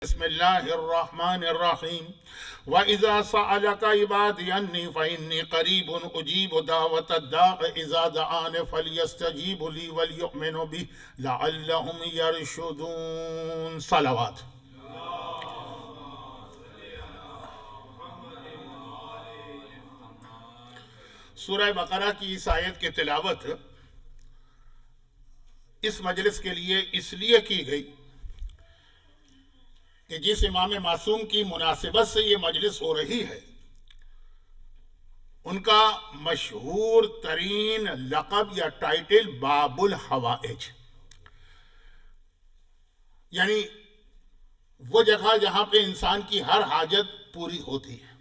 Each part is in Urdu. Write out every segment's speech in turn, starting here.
بسم الله الرحمن الرحيم وإذا سألك عبادي عني فإني قريب أجيب دعوة الداع إذا دعان فليستجيبوا لي وليؤمنوا بي لعلهم يرشدون صلوات. سورہ بقرہ کی اس آیت کی تلاوت اس مجلس کے لیے اس لیے کی گئی کہ جس امام معصوم کی مناسبت سے یہ مجلس ہو رہی ہے ان کا مشہور ترین لقب یا ٹائٹل باب الحوائج، یعنی وہ جگہ جہاں پہ انسان کی ہر حاجت پوری ہوتی ہے۔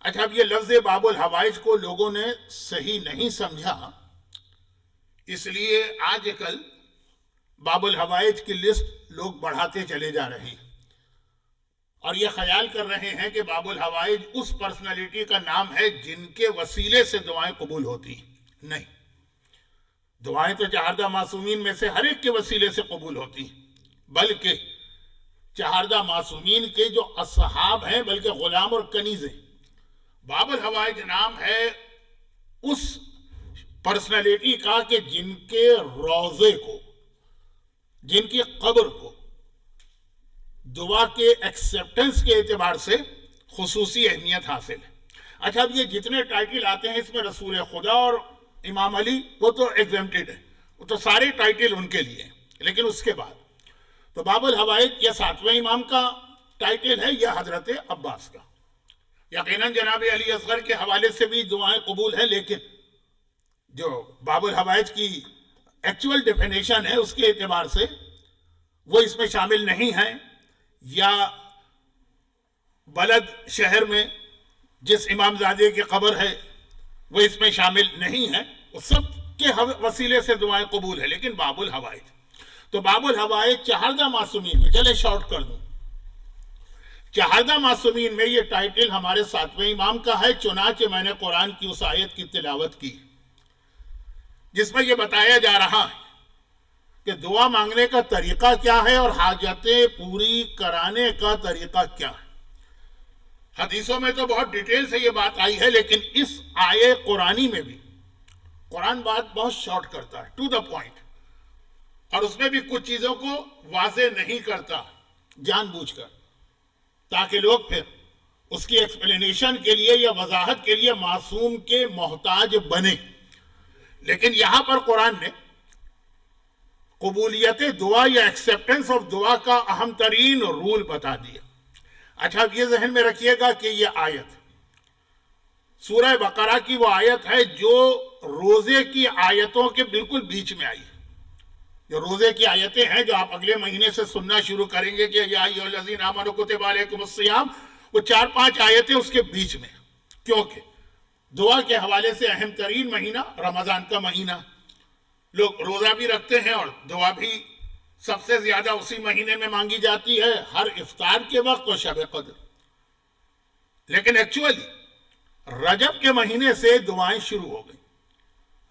اچھا، اب یہ لفظ باب الحوائج کو لوگوں نے صحیح نہیں سمجھا، اس لیے آج کل باب الحوائج کی لسٹ لوگ بڑھاتے چلے جا رہے ہیں اور یہ خیال کر رہے ہیں کہ باب الحوائج اس پرسنالٹی کا نام ہے جن کے وسیلے سے دعائیں قبول ہوتی ہیں۔ نہیں، دعائیں تو چہاردہ معصومین میں سے ہر ایک کے وسیلے سے قبول ہوتی ہیں، بلکہ چہاردہ معصومین کے جو اصحاب ہیں بلکہ غلام اور کنیز ہیں۔ باب الحوائج نام ہے اس پرسنالٹی کا کہ جن کے روضے کو، جن کی قبر کو دعا کے ایکسیپٹنس کے اعتبار سے خصوصی اہمیت حاصل ہے۔ اچھا، اب یہ جتنے ٹائٹل آتے ہیں اس میں رسول خدا اور امام علی وہ تو ایگزمپٹڈ ہے، وہ تو سارے ٹائٹل ان کے لیے ہیں، لیکن اس کے بعد تو باب الحوائج یا ساتویں امام کا ٹائٹل ہے یا حضرت عباس کا۔ یقیناً جناب علی اصغر کے حوالے سے بھی دعائیں قبول ہیں، لیکن جو باب الحوائج کی ایکچول ڈیفینیشن ہے اس کے اعتبار سے وہ اس میں شامل نہیں ہیں، یا بلد شہر میں جس امام زادے کی قبر ہے وہ اس میں شامل نہیں ہے، وہ سب کے وسیلے سے دعائیں قبول ہے، لیکن باب الحوائج تو باب الحوائج چہاردہ معصومین میں، چلے شارٹ کر دوں، چہاردہ معصومین میں یہ ٹائٹل ہمارے ساتویں امام کا ہے۔ چنانچہ میں نے قرآن کی اس آیت کی تلاوت کی جس میں یہ بتایا جا رہا ہے کہ دعا مانگنے کا طریقہ کیا ہے اور حاجتیں پوری کرانے کا طریقہ کیا ہے۔ حدیثوں میں تو بہت ڈیٹیل سے یہ بات آئی ہے، لیکن اس آیے قرآنی میں بھی قرآن بات بہت شارٹ کرتا ہے، ٹو دا پوائنٹ، اور اس میں بھی کچھ چیزوں کو واضح نہیں کرتا جان بوجھ کر، تاکہ لوگ پھر اس کی ایکسپلینیشن کے لیے یا وضاحت کے لیے معصوم کے محتاج بنے۔ لیکن یہاں پر قرآن نے قبولیت دعا یا ایکسیپٹنس آف دعا کا اہم ترین رول بتا دیا۔ اچھا، اب یہ ذہن میں رکھیے گا کہ یہ آیت سورہ بقرہ کی وہ آیت ہے جو روزے کی آیتوں کے بالکل بیچ میں آئی ہے۔ جو روزے کی آیتیں ہیں جو آپ اگلے مہینے سے سننا شروع کریں گے کہ یا ایھا الذین آمنوا کتب علیکم الصیام، وہ 4-5 آیتیں اس کے بیچ میں، کیونکہ دعا کے حوالے سے اہم ترین مہینہ رمضان کا مہینہ، لوگ روزہ بھی رکھتے ہیں اور دعا بھی سب سے زیادہ اسی مہینے میں مانگی جاتی ہے، ہر افطار کے وقت اور شب قدر۔ لیکن ایکچولی رجب کے مہینے سے دعائیں شروع ہو گئی۔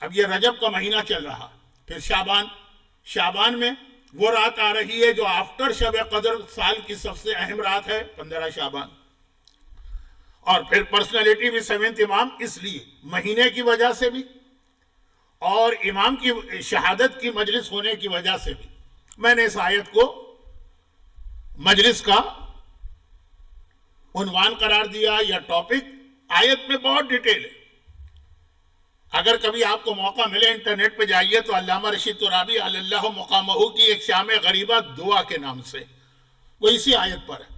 اب یہ رجب کا مہینہ چل رہا، پھر شعبان میں وہ رات آ رہی ہے جو آفٹر شب قدر سال کی سب سے اہم رات ہے، 15 شعبان، اور پھر پرسنالٹی بھی 7th امام، اس لیے مہینے کی وجہ سے بھی اور امام کی شہادت کی مجلس ہونے کی وجہ سے بھی میں نے اس آیت کو مجلس کا عنوان قرار دیا یا ٹاپک۔ آیت میں بہت ڈیٹیل ہے، اگر کبھی آپ کو موقع ملے انٹرنیٹ پہ جائیے تو علامہ رشید ترابی علی اللہ مقامہ کی ایک شام غریبہ دعا کے نام سے وہ اسی آیت پر ہے،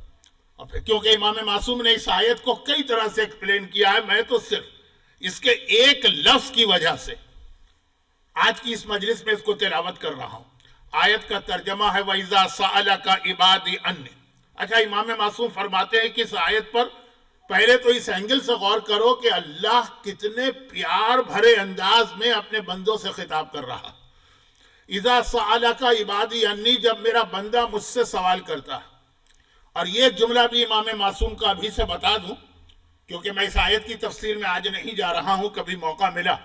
اور پھر کیونکہ امام معصوم نے اس آیت کو کئی طرح سے ایکسپلین کیا ہے، میں تو صرف اس کے ایک لفظ کی وجہ سے آج کی اس مجلس میں اس کو تلاوت کر رہا ہوں۔ آیت کا ترجمہ ہے وَإِذَا سَأَلَكَ عِبَادِي عَنِّي۔ اچھا، امام معصوم فرماتے ہیں کہ اس آیت پر پہلے تو اس اینگل سے غور کرو کہ اللہ کتنے پیار بھرے انداز میں اپنے بندوں سے خطاب کر رہا۔ اِذَا سَأَلَكَ عِبَادِي عَنِّي، جب میرا بندہ مجھ سے سوال کرتا ہے، اور یہ جملہ بھی امام معصوم کا ابھی سے بتا دوں کیونکہ میں اس آیت کی تفسیر میں آج نہیں جا رہا ہوں، کبھی موقع ملا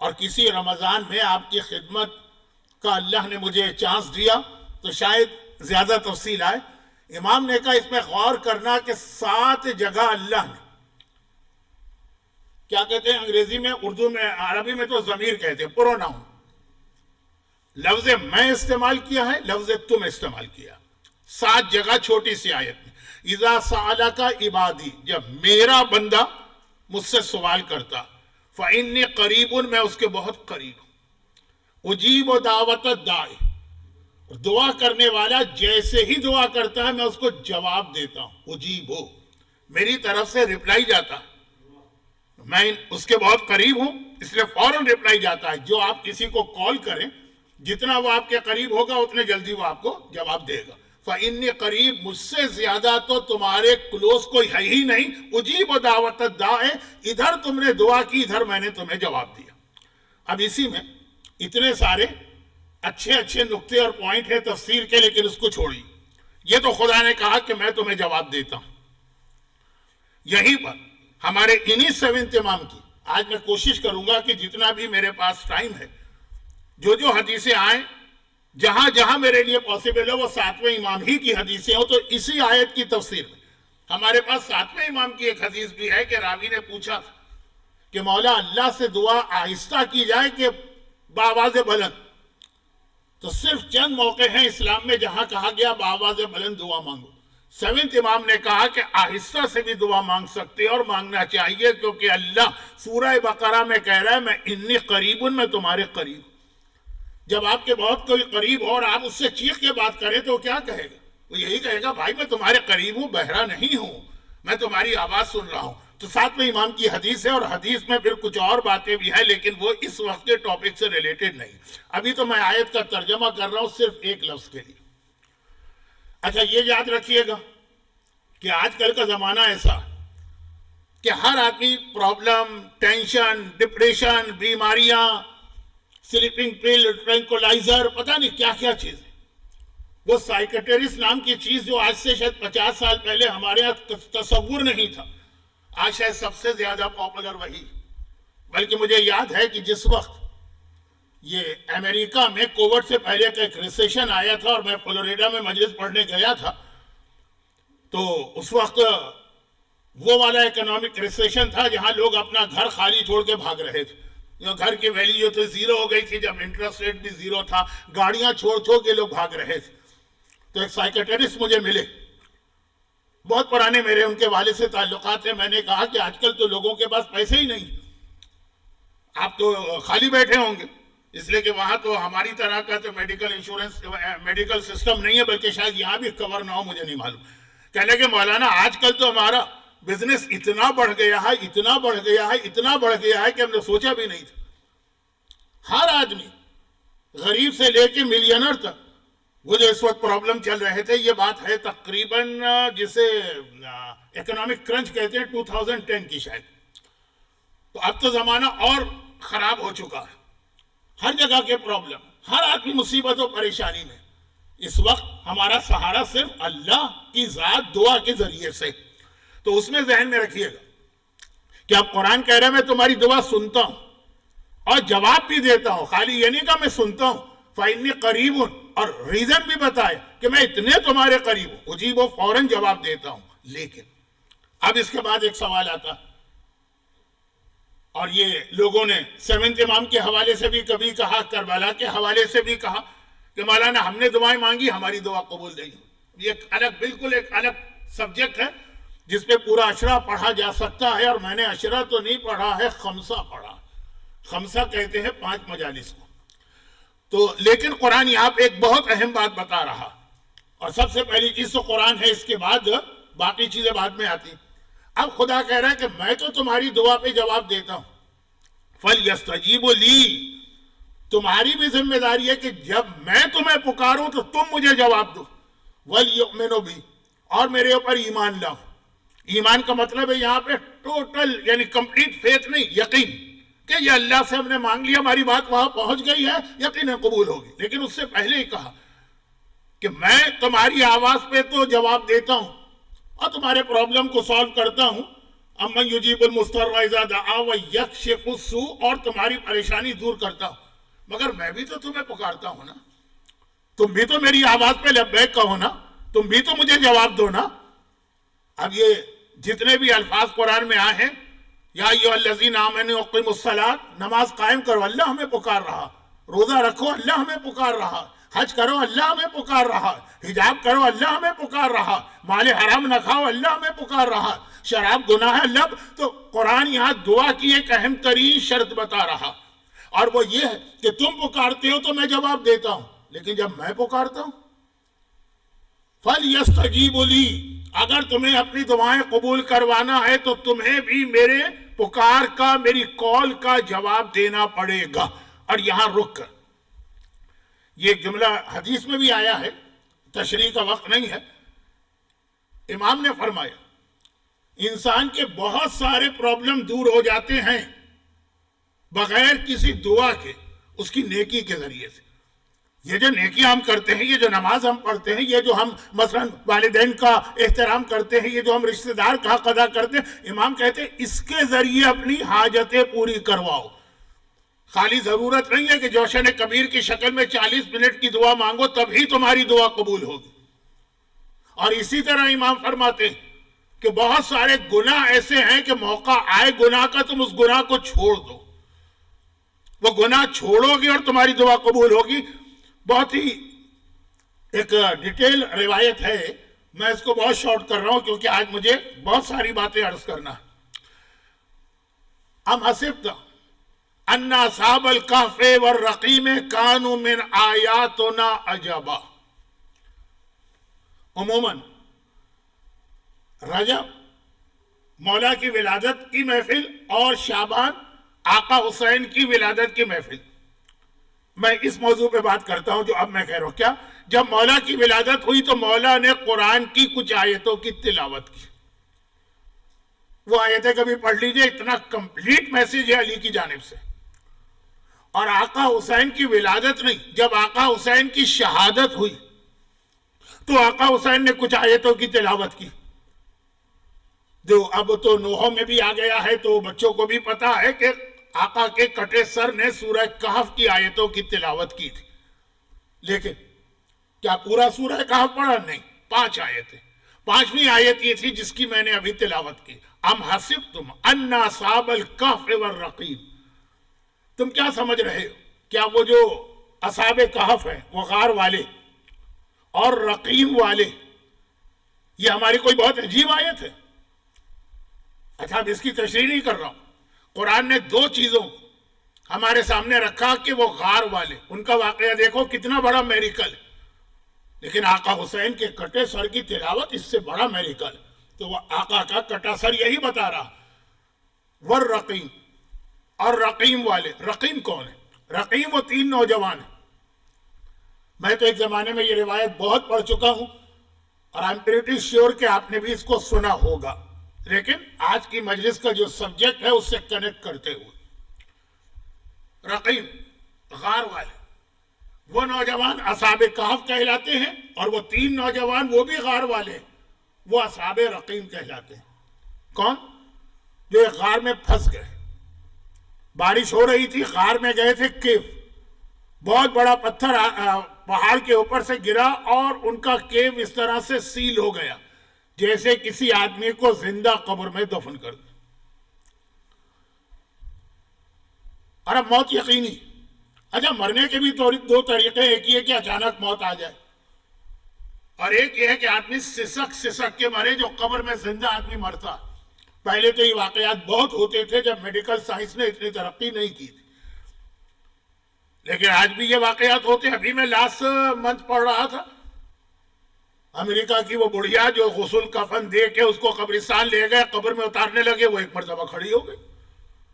اور کسی رمضان میں آپ کی خدمت کا اللہ نے مجھے چانس دیا تو شاید زیادہ تفصیل آئے۔ امام نے کہا اس میں غور کرنا کہ 7 جگہ اللہ نے کیا کہتے ہیں انگریزی میں، اردو میں، عربی میں تو ضمیر کہتے ہیں، پروناؤن، لفظ میں استعمال کیا ہے، لفظ تم استعمال کیا، 7 جگہ چھوٹی سی آیت میں. اذا سألک عبادی، جب میرا بندہ مجھ سے سوال کرتا، فإنی قریب، میں اس کے بہت قریب ہوں، اجیب دعوت الداعی، دعا کرنے والا جیسے ہی دعا کرتا ہے میں اس کو جواب دیتا ہوں، اجیب ہو، میری طرف سے رپلائی جاتا ہے، میں اس کے بہت قریب ہوں اس لیے فوراً رپلائی جاتا ہے. جو آپ کسی کو کال کریں جتنا وہ آپ کے قریب ہوگا اتنے جلدی وہ آپ کو جواب دے گا. فإنی قریب، مجھ سے زیادہ تو تمہارے کلوز کوئی ہے ہی نہیں. اجیب دعوت الداعی، ادھر تم نے دعا کی ادھر میں نے تمہیں جواب دیا. اب اسی میں اتنے سارے اچھے اچھے نقطے اور پوائنٹ ہیں تفسیر کے، لیکن اس کو چھوڑی. یہ تو خدا نے کہا کہ میں تمہیں جواب دیتا ہوں. یہیں پر ہمارے انہی 7 امام کی آج میں کوشش کروں گا کہ جتنا بھی میرے پاس ٹائم ہے، جو حدیثیں آئیں، جہاں جہاں میرے لیے پاسبل ہے وہ 7ویں امام ہی کی حدیثیں ہوں. تو اسی آیت کی تفسیر میں ہمارے پاس 7ویں امام کی ایک حدیث بھی ہے کہ راوی نے پوچھا تھا کہ مولا اللہ سے دعا آہستہ کی جائے کہ بآواز بلند؟ تو صرف چند موقع ہیں اسلام میں جہاں کہا گیا بآواز بلند دعا مانگو. 7 امام نے کہا کہ آہستہ سے بھی دعا مانگ سکتے اور مانگنا چاہیے، کیونکہ اللہ سورہ بقرہ میں کہہ رہا ہے میں انی قریب، میں تمہارے قریب. جب آپ کے بہت کوئی قریب ہو اور آپ اس سے چیخ کے بات کریں تو کیا کہے گا؟ وہ یہی کہے گا بھائی میں تمہارے قریب ہوں، بہرا نہیں ہوں، میں تمہاری آواز سن رہا ہوں. تو 7ویں امام کی حدیث ہے، اور حدیث میں پھر کچھ اور باتیں بھی ہیں لیکن وہ اس وقت کے ٹاپک سے ریلیٹڈ نہیں. ابھی تو میں آیت کا ترجمہ کر رہا ہوں صرف ایک لفظ کے لیے. اچھا یہ یاد رکھیے گا کہ آج کل کا زمانہ ایسا کہ ہر آدمی پرابلم، ٹینشن، ڈپریشن، بیماریاں، سلیپنگ پل، ٹرینکولائزر، پتہ نہیں کیا کیا چیز ہے. وہ سائیکٹرسٹ نام کی چیز جو آج سے شاید 50 سال پہلے ہمارے یہاں تصور نہیں تھا، آج شاید سب سے زیادہ پاپولر وہی. بلکہ مجھے یاد ہے کہ جس وقت یہ امریکہ میں کووڈ سے پہلے کا ایک ریسیشن آیا تھا اور میں فلوریڈا میں مجلس پڑھنے گیا تھا، تو اس وقت وہ والا اکنامک ریسیشن تھا جہاں لوگ اپنا گھر خالی چھوڑ کے بھاگ رہے تھے. گھر کی ویلیو تو زیرو ہو گئی تھی، جب انٹرسٹ ریٹ بھی زیرو تھا، گاڑیاں چھوڑ چھوڑ کے لوگ بھاگ رہے تھے. تو ایک سائیکٹرسٹ مجھے ملے، بہت پرانے میرے ان کے والد سے تعلقات ہیں. میں نے کہا کہ آج کل تو لوگوں کے پاس پیسے ہی نہیں، آپ تو خالی بیٹھے ہوں گے، اس لیے کہ وہاں تو ہماری طرح کا تو میڈیکل انشورنس، میڈیکل سسٹم نہیں ہے، بلکہ شاید یہاں بھی کور نہ ہو، مجھے نہیں معلوم. کہنے کہ مولانا آج کل تو ہمارا بزنس اتنا بڑھ گیا ہے، اتنا بڑھ گیا ہے، اتنا بڑھ گیا ہے کہ ہم نے سوچا بھی نہیں تھا. ہر آدمی غریب سے لے کے ملینر تک وہ جو اس وقت پرابلم چل رہے تھے، یہ بات ہے تقریباً جسے اکنامک کرنچ کہتے ہیں 2010 کی شاید. تو اب تو زمانہ اور خراب ہو چکا ہے، ہر جگہ کے پرابلم، ہر آدمی مصیبت و پریشانی میں. اس وقت ہمارا سہارا صرف اللہ کی ذات، دعا کے ذریعے سے. تو اس میں ذہن میں رکھیے گا کہ اب قرآن کہہ رہے ہیں میں تمہاری دعا سنتا ہوں اور جواب بھی دیتا ہوں. خالی یہ نہیں کہ میں سنتا ہوں، فإنی قریب ہوں، اور ریزن بھی بتائے کہ میں اتنے تمہارے قریب ہوں، اجیب و فوراً جواب دیتا ہوں. لیکن اب اس کے بعد ایک سوال آتا، اور یہ لوگوں نے 7 امام کے حوالے سے بھی کبھی کہا، کربلا کے حوالے سے بھی کہا کہ مولانا ہم نے دعائیں مانگی ہماری دعا قبول نہیں. یہ ایک الگ، بالکل ایک الگ سبجیکٹ ہے جس پہ پورا اشرا پڑھا جا سکتا ہے. اور میں نے اشرا تو نہیں پڑھا ہے، خمسہ پڑھا. خمسہ کہتے ہیں 5 مجالس کو. تو لیکن قرآن یہاں پہ ایک بہت اہم بات بتا رہا، اور سب سے پہلی چیز تو قرآن ہے، اس کے بعد باقی چیزیں بعد میں آتی. اب خدا کہہ رہا ہے کہ میں تو تمہاری دعا پہ جواب دیتا ہوں. فَلْيَسْتَجِيبُوا لِي، تمہاری بھی ذمہ داری ہے کہ جب میں تمہیں پکاروں تو تم مجھے جواب دو. وَلْيُؤْمِنُوا بِي، اور میرے اوپر ایمان لاؤ. ایمان کا مطلب ہے یہاں پہ ٹوٹل یعنی کمپلیٹ فیتھ نہیں، یقین کہ یہ اللہ سے ہم نے مانگ لیا، ہماری بات وہاں پہنچ گئی ہے، یقیناً قبول ہوگی. لیکن اس سے پہلے ہی کہا کہ میں تمہاری آواز پہ تو جواب دیتا ہوں اور تمہارے پرابلم کو سالو کرتا ہوں. امن یجیب المضطر اذا دعا ویکشف السوء، اور تمہاری پریشانی دور کرتا ہوں. مگر میں بھی تو تمہیں پکارتا ہوں نا، تم بھی تو میری آواز پہ لبیک کہو نا. تم بھی تو مجھے جواب دو نا. اب یہ جتنے بھی الفاظ قرآن میں آئے ہیں، یا ایھا الذین آمنوا اقیموا الصلاۃ، نماز قائم کرو، اللہ ہمیں پکار رہا. روزہ رکھو، اللہ ہمیں پکار رہا. حج کرو، اللہ ہمیں پکار رہا. حجاب کرو، اللہ ہمیں پکار رہا. مال حرام نہ کھاؤ، اللہ ہمیں پکار رہا. شراب گناہ ہے، اللہ. تو قرآن یہاں دعا کی ایک اہم ترین شرط بتا رہا، اور وہ یہ ہے کہ تم پکارتے ہو تو میں جواب دیتا ہوں، لیکن جب میں پکارتا ہوں فَلْيَسْتَجِيبُوا لِي، اگر تمہیں اپنی دعائیں قبول کروانا ہے تو تمہیں بھی میرے پکار کا، میری کال کا جواب دینا پڑے گا. اور یہاں رک کر یہ جملہ حدیث میں بھی آیا ہے، تشریح کا وقت نہیں ہے. امام نے فرمایا انسان کے بہت سارے پرابلم دور ہو جاتے ہیں بغیر کسی دعا کے، اس کی نیکی کے ذریعے سے. یہ جو نیکی ہم کرتے ہیں، یہ جو نماز ہم پڑھتے ہیں، یہ جو ہم مثلا والدین کا احترام کرتے ہیں، یہ جو ہم رشتہ دار کا حق ادا کرتے ہیں، امام کہتے ہیں اس کے ذریعے اپنی حاجتیں پوری کرواؤ. خالی ضرورت نہیں ہے کہ جوشن کبیر کی شکل میں 40 منٹ کی دعا مانگو تبھی تمہاری دعا قبول ہوگی. اور اسی طرح امام فرماتے ہیں کہ بہت سارے گناہ ایسے ہیں کہ موقع آئے گناہ کا، تم اس گناہ کو چھوڑ دو، وہ گناہ چھوڑو گے اور تمہاری دعا قبول ہوگی. بہت ہی ایک ڈیٹیل روایت ہے، میں اس کو بہت شارٹ کر رہا ہوں کیونکہ آج مجھے بہت ساری باتیں عرض کرنا ہے. ام حسبت ان اصحاب الکہف والرقیم کانوا من آیاتنا عجبا. عموماً رجب مولا کی ولادت کی محفل اور شعبان آقا حسین کی ولادت کی محفل، میں اس موضوع پہ بات کرتا ہوں جو اب میں کہہ رہا ہوں. کیا جب مولا کی ولادت ہوئی تو مولا نے قرآن کی کچھ آیتوں کی تلاوت کی. وہ آیتیں کبھی پڑھ لیجئے، اتنا کمپلیٹ میسیج ہے علی کی جانب سے. اور آقا حسین کی ولادت نہیں، جب آقا حسین کی شہادت ہوئی تو آقا حسین نے کچھ آیتوں کی تلاوت کی، جو اب تو نوحوں میں بھی آ گیا ہے، تو بچوں کو بھی پتا ہے کہ آقا کے کٹے سر نے سورہ کہف کی آیتوں کی تلاوت کی تھی. لیکن کیا پورا سورہ کہف پڑھا؟ نہیں، 5 آیتیں. 5ویں آیت یہ تھی جس کی میں نے ابھی تلاوت کی. ام حسبتم ان اصحاب الکہف والرقیم، تم کیا سمجھ رہے ہو کیا وہ جو اصحاب کہف ہیں، وہ غار والے اور رقیم والے، یہ ہماری کوئی بہت عجیب آیت ہے؟ اچھا اب اس کی تشریح نہیں کر رہا ہوں. قرآن نے 2 چیزوں ہمارے سامنے رکھا کہ وہ غار والے، ان کا واقعہ دیکھو کتنا بڑا میریکل، لیکن آقا حسین کے کٹے سر کی تلاوت اس سے بڑا میریکل. تو وہ آقا کا کٹا سر یہی بتا رہا. والرقیم، اور رقیم والے. رقیم کون ہے؟ رقیم وہ 3 نوجوان ہیں. میں تو ایک زمانے میں یہ روایت بہت پڑھ چکا ہوں اور I'm pretty sure کہ آپ نے بھی اس کو سنا ہوگا، لیکن آج کی مجلس کا جو سبجیکٹ ہے اس سے کنیکٹ کرتے ہوئے. رقیم غار والے، وہ نوجوان اصحاب کہف کہلاتے ہیں، اور وہ 3 نوجوان وہ بھی غار والے ہیں، وہ اصحاب رقیم کہلاتے ہیں. کون؟ جو ایک غار میں پھنس گئے. بارش ہو رہی تھی، غار میں گئے تھے، کیف، بہت بڑا پتھر پہاڑ کے اوپر سے گرا اور ان کا کیو اس طرح سے سیل ہو گیا جیسے کسی آدمی کو زندہ قبر میں دفن کر دیں. اور اب موت یقینی. اچھا مرنے کے بھی 2 طریقے، ایک یہ کہ اچانک موت آ جائے، اور ایک یہ ہے کہ آدمی سسک کے مرے، جو قبر میں زندہ آدمی مرتا. پہلے تو یہ واقعات بہت ہوتے تھے جب میڈیکل سائنس نے اتنی ترقی نہیں کی تھی، لیکن آج بھی یہ واقعات ہوتے ہیں. ابھی میں لاسٹ منتھ پڑھ رہا تھا، امریکہ کی وہ بڑھیا جو غسل کفن دے کے اس کو قبرستان لے گئے، قبر میں اتارنے لگے، وہ ایک مرتبہ کھڑی ہو گئی.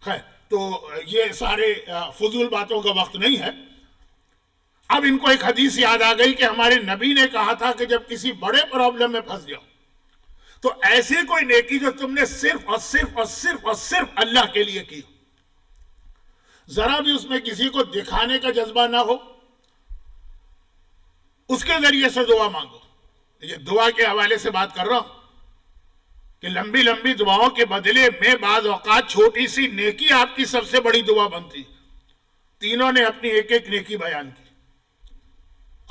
خیر، تو یہ سارے فضول باتوں کا وقت نہیں ہے. اب ان کو ایک حدیث یاد آ گئی کہ ہمارے نبی نے کہا تھا کہ جب کسی بڑے پرابلم میں پھنس جاؤ تو ایسی کوئی نیکی جو تم نے صرف اور صرف اور صرف اور صرف اللہ کے لیے کی، ذرا بھی اس میں کسی کو دکھانے کا جذبہ نہ ہو، اس کے ذریعے سے دعا مانگو. یہ دعا کے حوالے سے بات کر رہا ہوں کہ لمبی لمبی دعاؤں کے بدلے میں بعض اوقات چھوٹی سی نیکی آپ کی سب سے بڑی دعا بنتی. تینوں نے اپنی ایک ایک نیکی بیان کی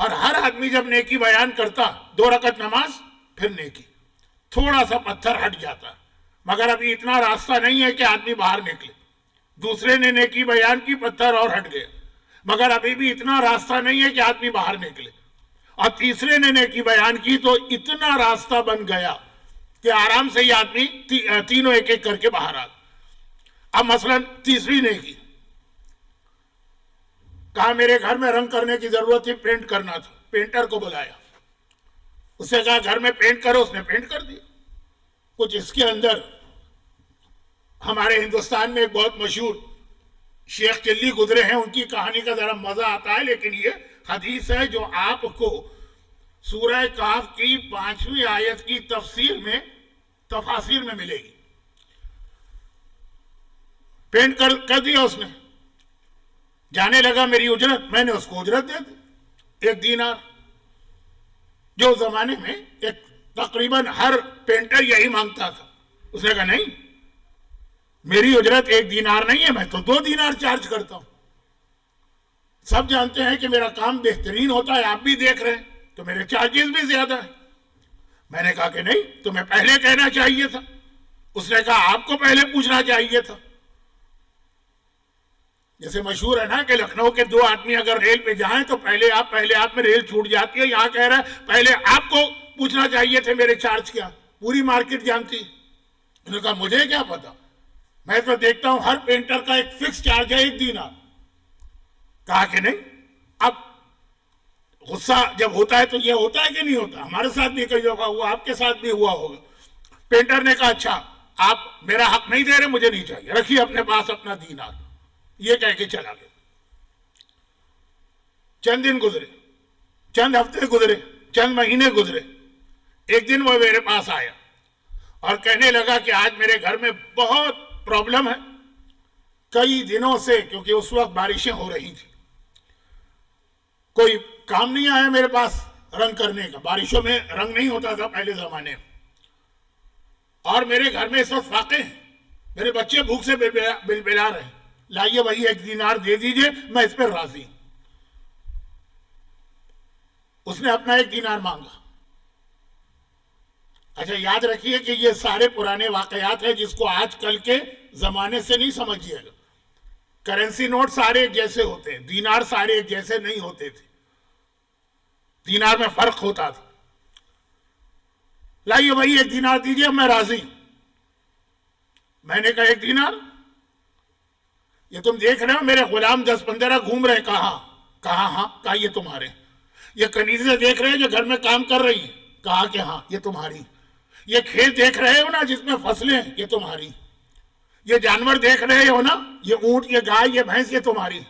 اور ہر آدمی جب نیکی بیان کرتا 2 رکعت نماز پھر نیکی، تھوڑا سا پتھر ہٹ جاتا، مگر ابھی اتنا راستہ نہیں ہے کہ آدمی باہر نکلے. دوسرے نے نیکی بیان کی، پتھر اور ہٹ گیا، مگر ابھی بھی اتنا راستہ نہیں ہے کہ آدمی باہر نکلے. اور تیسرے نے نیکی بیان کی تو اتنا راستہ بن گیا کہ آرام سے یہ آدمی تینوں ایک ایک کر کے باہر آ گیا. اب مثلا تیسری نیکی، کہا میرے گھر میں رنگ کرنے کی ضرورت تھی، پینٹ کرنا تھا، پینٹر کو بلایا، اس سے کہا گھر میں پینٹ کرو، اس نے پینٹ کر دیا. کچھ اس کے اندر ہمارے ہندوستان میں ایک بہت مشہور شیخ چلی گزرے ہیں، ان کی کہانی کا ذرا مزہ آتا ہے، لیکن یہ حدیث ہے جو آپ کو سورہ کہف کی 5ویں آیت کی تفاسیر میں ملے گی. پینٹ کر دیا اس نے، جانے لگا میری اجرت، میں نے اس کو اجرت دے دی 1 دینار، جو زمانے میں ایک تقریباً ہر پینٹر یہی مانگتا تھا. اس نے کہا نہیں، میری اجرت 1 دینار نہیں ہے، میں تو 2 دینار چارج کرتا ہوں. سب جانتے ہیں کہ میرا کام بہترین ہوتا ہے، آپ بھی دیکھ رہے ہیں، تو میرے چارجز بھی زیادہ ہیں. میں نے کہا کہ نہیں، تمہیں پہلے کہنا چاہیے تھا. اس نے کہا آپ کو پہلے پوچھنا چاہیے تھا. جیسے مشہور ہے نا کہ لکھنؤ کے 2 آدمی اگر ریل پہ جائیں تو پہلے آپ میں ریل چھوٹ جاتی ہے. یہاں کہہ رہا ہے پہلے آپ کو پوچھنا چاہیے تھے میرے چارج کیا. پوری مارکیٹ جانتی. انہوں نے کہا مجھے کیا پتا، میں تو دیکھتا ہوں ہر پینٹر کا ایک فکس چارج ہے 1 دینار. کہا کہ نہیں. اب غصہ جب ہوتا ہے تو یہ ہوتا ہے کہ نہیں ہوتا، ہمارے ساتھ بھی کئی دفعہ ہوا، آپ کے ساتھ بھی ہوا ہوگا. پینٹر نے کہا اچھا آپ میرا حق نہیں دے رہے، مجھے نہیں چاہیے، رکھیے اپنے پاس اپنا دینار. یہ کہہ کے چلا گیا. چند دن گزرے، چند ہفتے گزرے، چند مہینے گزرے. ایک دن وہ میرے پاس آیا اور کہنے لگا کہ آج میرے گھر میں بہت پرابلم ہے کئی دنوں سے، کیونکہ اس وقت بارشیں ہو رہی تھی. کوئی کام نہیں آیا میرے پاس رنگ کرنے کا، بارشوں میں رنگ نہیں ہوتا تھا پہلے زمانے میں. اور میرے گھر میں اس وقت فاقے ہیں، میرے بچے بھوک سے بلبلا رہے ہیں، لائیے وہی 1 دینار دے دیجئے، میں اس پر راضی ہوں. اس نے اپنا 1 دینار مانگا. اچھا یاد رکھیے کہ یہ سارے پرانے واقعات ہیں جس کو آج کل کے زمانے سے نہیں سمجھیے گا. کرنسی نوٹ سارے ایک جیسے ہوتے ہیں، دینار سارے ایک جیسے نہیں ہوتے تھے، دینار میں فرق ہوتا تھا. لائیے وہی 1 دینار دیجئے، میں راضی ہوں. میں نے کہا 1 دینار؟ یہ تم دیکھ رہے ہو میرے غلام 10-15 گھوم رہے، کہاں ہاں. کہا یہ تمہارے. یہ کنیزیں دیکھ رہے ہیں جو گھر میں کام کر رہی ہیں، کہا کہ ہاں یہ تمہاری. یہ کھیت دیکھ رہے ہو نا جس میں فصلیں ہیں، یہ تمہاری. یہ جانور دیکھ رہے ہو نا، یہ اونٹ، یہ گائے، یہ بھینس، یہ تمہاری.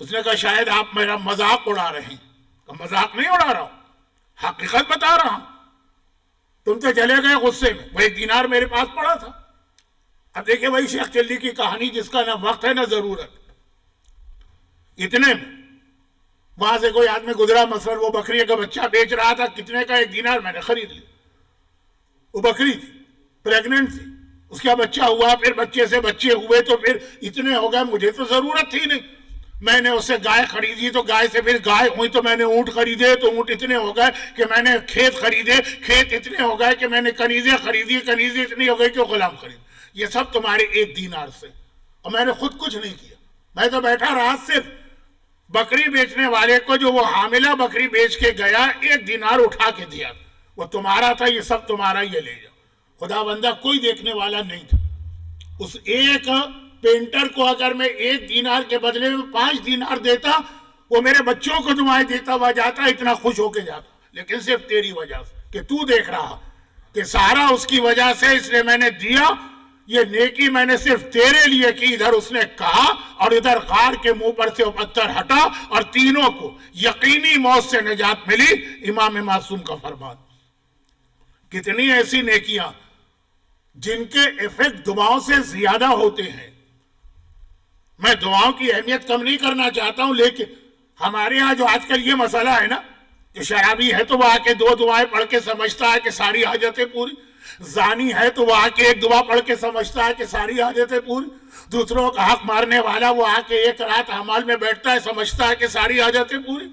اس نے کہا شاید آپ میرا مذاق اڑا رہے ہیں. مذاق نہیں اڑا رہا ہوں، حقیقت بتا رہا ہوں. تم تو چلے گئے غصے میں، وہ 1 دینار میرے پاس پڑا تھا. اب دیکھیں وہی شیخ چلی کی کہانی جس کا نہ وقت ہے نہ ضرورت. اتنے میں وہاں سے کوئی آدمی گزرا، مثلا وہ بکری کا بچہ بیچ رہا تھا، کتنے کا 1 دینار، میں نے خرید لی. وہ بکری تھی، پریگننٹ تھی، اس کا بچہ ہوا، پھر بچے سے بچے ہوئے تو پھر اتنے ہو گئے. مجھے تو ضرورت تھی نہیں. میں نے اس سے گائے خریدی تو گائے سے پھر گائے ہوئی تو میں نے اونٹ خریدے تو اونٹ اتنے ہو گئے کہ میں نے کھیت خریدے، کھیت اتنے ہو گئے کہ میں نے کنیزیں خریدی، کنیزیں اتنی ہو گئی کہ غلام خرید. یہ سب تمہارے 1 دینار سے. اور میں نے خود کچھ نہیں کیا، میں تو بیٹھا رہا، صرف بکری بیچنے والے کو جو وہ حاملہ بکری بیچ کے گیا 1 دینار اٹھا کے دیا. وہ تمہارا تھا، یہ سب تمہارا، یہ لے جاؤ. خدا بندہ کوئی دیکھنے والا نہیں تھا. اس ایک پینٹر کو اگر میں 1 دینار کے بدلے میں 5 دینار دیتا، وہ میرے بچوں کو دعائیں دیتا ہوا جاتا، اتنا خوش ہو کے جاتا. لیکن صرف تیری وجہ سے، کہ تو دیکھ رہا کہ سارا اس کی وجہ سے، اس لیے میں نے دیا. یہ نیکی میں نے صرف تیرے لیے کی. ادھر اس نے کہا اور ادھر غار کے منہ پر سے وہ پتھر ہٹا اور تینوں کو یقینی موت سے نجات ملی. امام معصوم کا فرمان. کتنی ایسی نیکیاں جن کے ایفیکٹ دعاؤں سے زیادہ ہوتے ہیں. میں دعاؤں کی اہمیت کم نہیں کرنا چاہتا ہوں، لیکن ہمارے ہاں جو آج کل یہ مسئلہ ہے نا، جو شرابی ہے تو وہ آ کے 2 دعائیں پڑھ کے سمجھتا ہے کہ ساری حاجتیں پوری. زانی ہے تو وہ آ کے 1 دعا پڑھ کے سمجھتا ہے کہ ساری حاجتیں پوری. دوسروں کا حق مارنے والا وہ آ کے 1 رات اعمال میں بیٹھتا ہے، سمجھتا ہے کہ ساری حاجتیں پوری.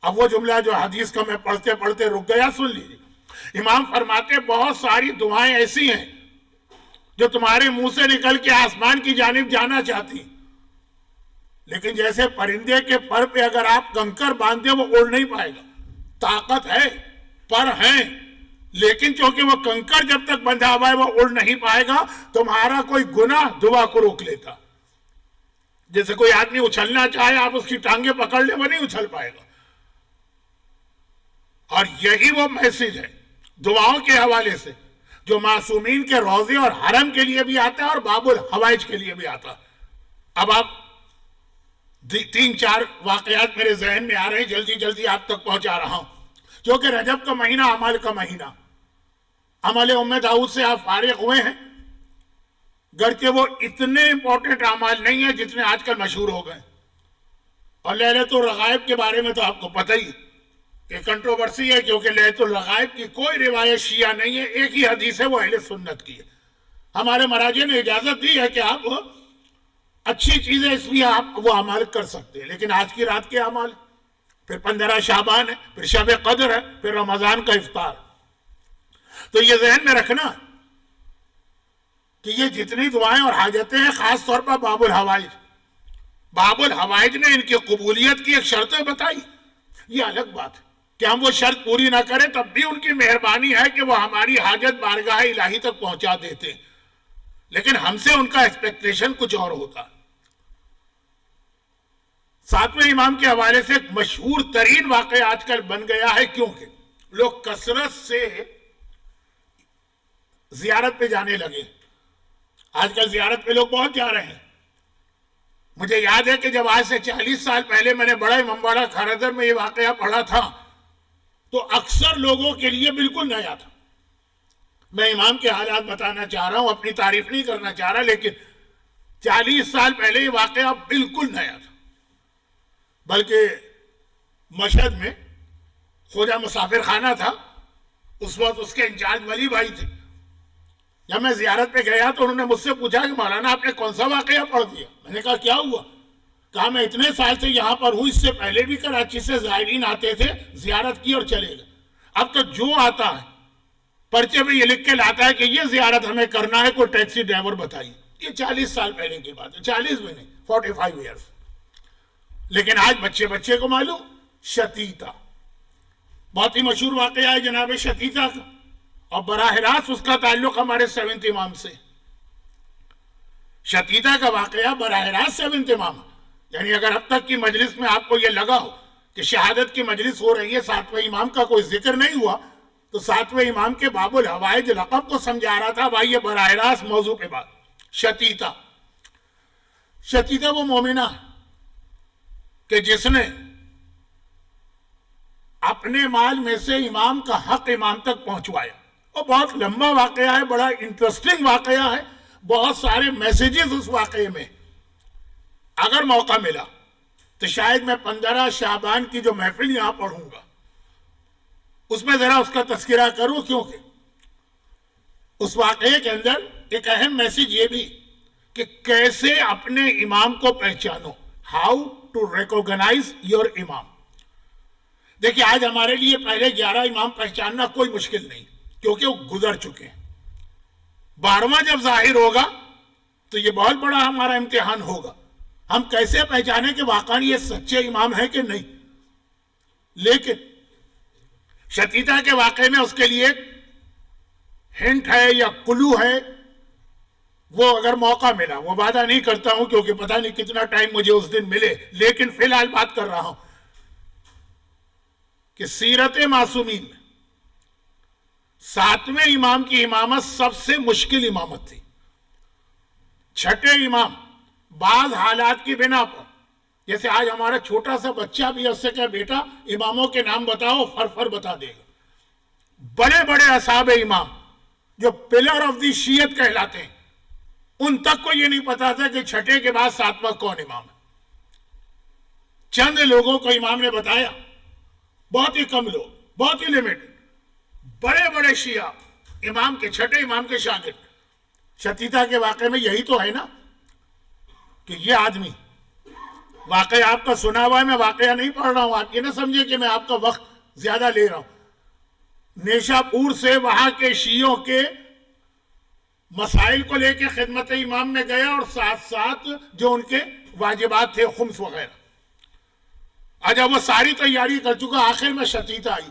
اب وہ جملہ جو حدیث کا میں پڑھتے پڑھتے رک گیا سن لیجیے۔ امام فرماتے بہت ساری دعائیں ایسی ہیں جو تمہارے منہ سے نکل کے آسمان کی جانب جانا چاہتی، لیکن جیسے پرندے کے پر پہ اگر آپ کنکر باندھ دیں وہ اڑ نہیں پائے گا۔ طاقت ہے، پر ہیں، لیکن چونکہ وہ کنکر جب تک بندھا ہوا ہے وہ اڑ نہیں پائے گا۔ تمہارا کوئی گناہ دعا کو روک لیتا، جیسے کوئی آدمی اچھلنا چاہے آپ اس کی ٹانگیں پکڑ لیں وہ نہیں اچھل پائے گا۔ اور یہی وہ میسج ہے دعاؤں کے حوالے سے جو معصومین کے روضے اور حرم کے لیے بھی آتا ہے اور باب الحوائج کے لیے بھی آتا ہے۔ اب آپ 3-4 واقعات میرے ذہن میں آ رہے ہیں، جلدی جلدی آپ تک پہنچا رہا ہوں، کیونکہ رجب کا مہینہ عمل کا مہینہ، عمل ام داؤد سے آپ فارغ ہوئے ہیں، گرچہ وہ اتنے امپورٹنٹ اعمال نہیں ہیں جتنے آج کل مشہور ہو گئے۔ اور لیلۃ الرغائب کے بارے میں تو آپ کو پتہ ہی کہ کنٹروورسی ہے، کیونککہ لیلۃ الرغائب کی کوئی روایت شیعہ نہیں ہے، ایک ہی حدیث ہے وہ اہل سنت کی ہے۔ ہمارے مراجع نے اجازت دی ہے کہ آپ اچھی چیزیں اس لیے آپ وہ اعمال کر سکتے ہیں، لیکن آج کی رات کے اعمال، پھر 15 شعبان ہے، پھر شب قدر ہے، پھر رمضان کا افطار، تو یہ ذہن میں رکھنا کہ یہ جتنی دعائیں اور حاجتیں ہیں خاص طور پر باب الحوائج، باب الحوائج نے ان کی قبولیت کی ایک شرطیں بتائی۔ یہ الگ بات ہے کہ ہم وہ شرط پوری نہ کریں، تب بھی ان کی مہربانی ہے کہ وہ ہماری حاجت بارگاہ الہی تک پہنچا دیتے، لیکن ہم سے ان کا ایکسپیکٹیشن کچھ اور ہوتا۔ 7ویں امام کے حوالے سے ایک مشہور ترین واقعہ آج کل بن گیا ہے، کیونکہ لوگ کثرت سے زیارت پہ جانے لگے۔ آج کل زیارت پہ لوگ بہت جا رہے ہیں۔ مجھے یاد ہے کہ جب آج سے 40 سال پہلے میں نے بڑا امامباڑہ کھارزر میں یہ واقعہ پڑھا تھا تو اکثر لوگوں کے لیے بالکل نیا تھا۔ میں امام کے حالات بتانا چاہ رہا ہوں، اپنی تعریف نہیں کرنا چاہ رہا، لیکن 40 سال پہلے یہ واقعہ بالکل نیا تھا۔ بلکہ مشہد میں خواجہ مسافر خانہ تھا، اس وقت اس کے انچارج ولی بھائی تھے۔ جب میں زیارت پہ گیا تو انہوں نے مجھ سے پوچھا کہ مولانا آپ نے کون سا واقعہ پڑھ دیا؟ میں نے کہا کیا ہوا؟ کہا میں اتنے سال سے یہاں پر ہوں، اس سے پہلے بھی کراچی سے زائرین آتے تھے، زیارت کی اور چلے گئے، اب تو جو آتا ہے پرچے میں یہ لکھ کے لاتا ہے کہ یہ زیارت ہمیں کرنا ہے، کوئی ٹیکسی ڈرائیور بتائیے۔ یہ 40 سال پہلے کی بات ہے، 40 بھی نہیں، 45 ایئرس۔ لیکن آج بچے کو معلوم۔ شتیتا بہت ہی مشہور واقعہ ہے جناب شتیتا کا، اور براہ راست اس کا تعلق ہمارے 7th امام سے۔ شتیتا کا واقعہ براہ راست 7th امام، یعنی اگر اب تک کی مجلس میں آپ کو یہ لگا ہو کہ شہادت کی مجلس ہو رہی ہے، 7ویں امام کا کوئی ذکر نہیں ہوا، تو 7ویں امام کے باب الحوائج لقب کو سمجھا رہا تھا بھائی، یہ براہ راست موضوع پہ بات۔ شتیتا وہ مومنہ ہے کہ جس نے اپنے مال میں سے امام کا حق امام تک پہنچوایا، اور بہت لمبا واقعہ ہے، بڑا انٹرسٹنگ واقعہ ہے، بہت سارے میسیجز اس واقعے میں۔ اگر موقع ملا تو شاید میں 15 شعبان کی جو محفل یہاں پڑھوں گا اس میں ذرا اس کا تذکرہ کروں، کیونکہ اس واقعے کے اندر ایک اہم میسیج یہ بھی کہ کیسے اپنے امام کو پہچانو، ہاؤ ٹو ریکوگنائز یور امام۔ دیکھیں آج ہمارے لیے پہلے 11 امام پہچاننا کوئی مشکل نہیں، کیونکہ وہ گزر چکے ہیں۔ 12واں جب ظاہر ہوگا تو یہ بہت بڑا ہمارا امتحان ہوگا، ہم کیسے پہچانے کہ واقعی یہ سچے امام ہے کہ نہیں۔ لیکن شتیتا کے واقعے میں اس کے لیے ہنٹ ہے یا کلو ہے، وہ اگر موقع ملا، وہ وعدہ نہیں کرتا ہوں کیونکہ پتہ نہیں کتنا ٹائم مجھے اس دن ملے، لیکن فی الحال بات کر رہا ہوں کہ سیرت معصومین میں 7ویں امام کی امامت سب سے مشکل امامت تھی۔ 6ٹھے امام بعض حالات کی بنا پر، جیسے آج ہمارا چھوٹا سا بچہ بھی اس سے کہ بیٹا اماموں کے نام بتاؤ، فر بتا دے گا۔ بڑے بڑے اصحاب امام جو پلر آف دی شیعت کہلاتے ہیں، ان تک کو یہ نہیں پتا تھا کہ 6ٹھے کے بعد 7واں کون امام ہے۔ چند لوگوں کو امام نے بتایا، بہت ہی کم لوگ، بہت ہی لمیٹڈ۔ بڑے بڑے شیعہ امام کے 6ٹھے امام کے شاگرد۔ شتیتا کے واقعے میں یہی تو ہے نا کہ یہ آدمی واقعہ آپ کا سنا ہوا ہے، میں واقعہ نہیں پڑھ رہا ہوں، آپ یہ نہ سمجھے کہ میں آپ کا وقت زیادہ لے رہا ہوں۔ نیشا پور سے وہاں کے شیعوں کے مسائل کو لے کے خدمت امام میں گیا، اور ساتھ ساتھ جو ان کے واجبات تھے خمس وغیرہ، جب وہ ساری تیاری کر چکا، آخر میں شتیتا آئی۔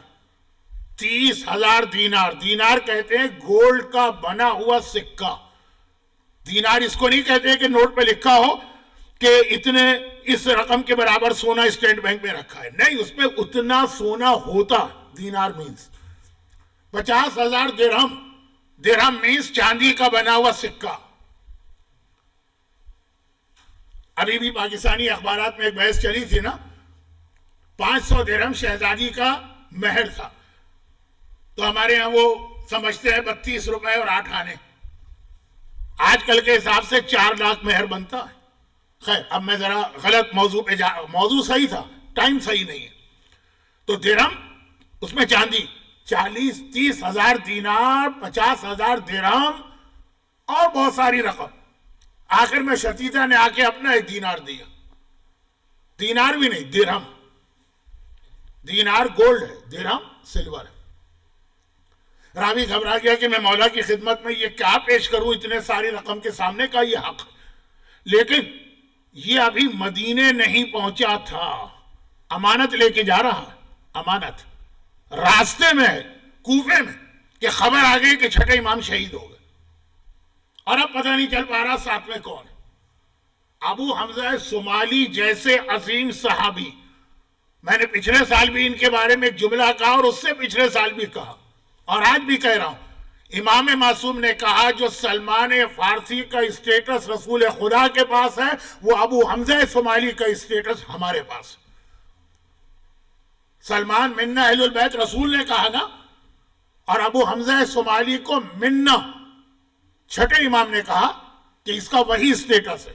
30,000 دینار، دینار کہتے ہیں گولڈ کا بنا ہوا سکہ، دینار اس کو نہیں کہتے کہ نوٹ پہ لکھا ہو کہ اتنے اس رقم کے برابر سونا اسٹیٹ بینک میں رکھا ہے، نہیں، اس پہ اتنا سونا ہوتا۔ دینار مینز 50,000 درہم، درہم مینز چاندی کا بنا ہوا سکہ۔ ابھی بھی پاکستانی اخبارات میں ایک بحث چلی تھی نا، 500 درہم شہزادی کا مہر تھا، تو ہمارے ہاں وہ سمجھتے ہیں 32 روپے اور 8 آنے، آج کل کے حساب سے 4 لاکھ مہر بنتا ہے۔ خیر، اب میں ذرا غلط موضوع پہ موضوع صحیح تھا، ٹائم صحیح نہیں ہے۔ تو درہم، اس میں چاندی 30,000 دینار، 50,000 درہم اور بہت ساری رقم۔ آخر میں شتیتا نے آ کے اپنا ایک دینار دیا، دینار بھی نہیں، درہم۔ دینار گولڈ ہے، درہم سلور ہے۔ راوی گھبرا گیا کہ میں مولا کی خدمت میں یہ کیا پیش کروں اتنے ساری رقم کے سامنے، کا یہ حق، لیکن یہ ابھی مدینے نہیں پہنچا تھا، امانت لے کے جا رہا، امانت راستے میں ہے کوفے میں، کہ خبر آ گئی کہ چھٹے امام شہید ہو گئے، اور اب پتہ نہیں چل پا رہا ساتھ میں کون ہے۔ ابو حمزہ صومالی جیسے عظیم صحابی، میں نے پچھلے سال بھی ان کے بارے میں ایک جملہ کہا، اور اس سے پچھلے سال بھی کہا، اور آج بھی کہہ رہا ہوں۔ امام معصوم نے کہا جو سلمان فارسی کا اسٹیٹس رسول خدا کے پاس ہے، وہ ابو حمزہ صومالی کا اسٹیٹس ہمارے پاس۔ سلمان منا اہل البیت رسول نے کہا نا، اور ابو حمزہ صومالی کو منا چھٹے امام نے کہا کہ اس کا وہی اسٹیٹس ہے۔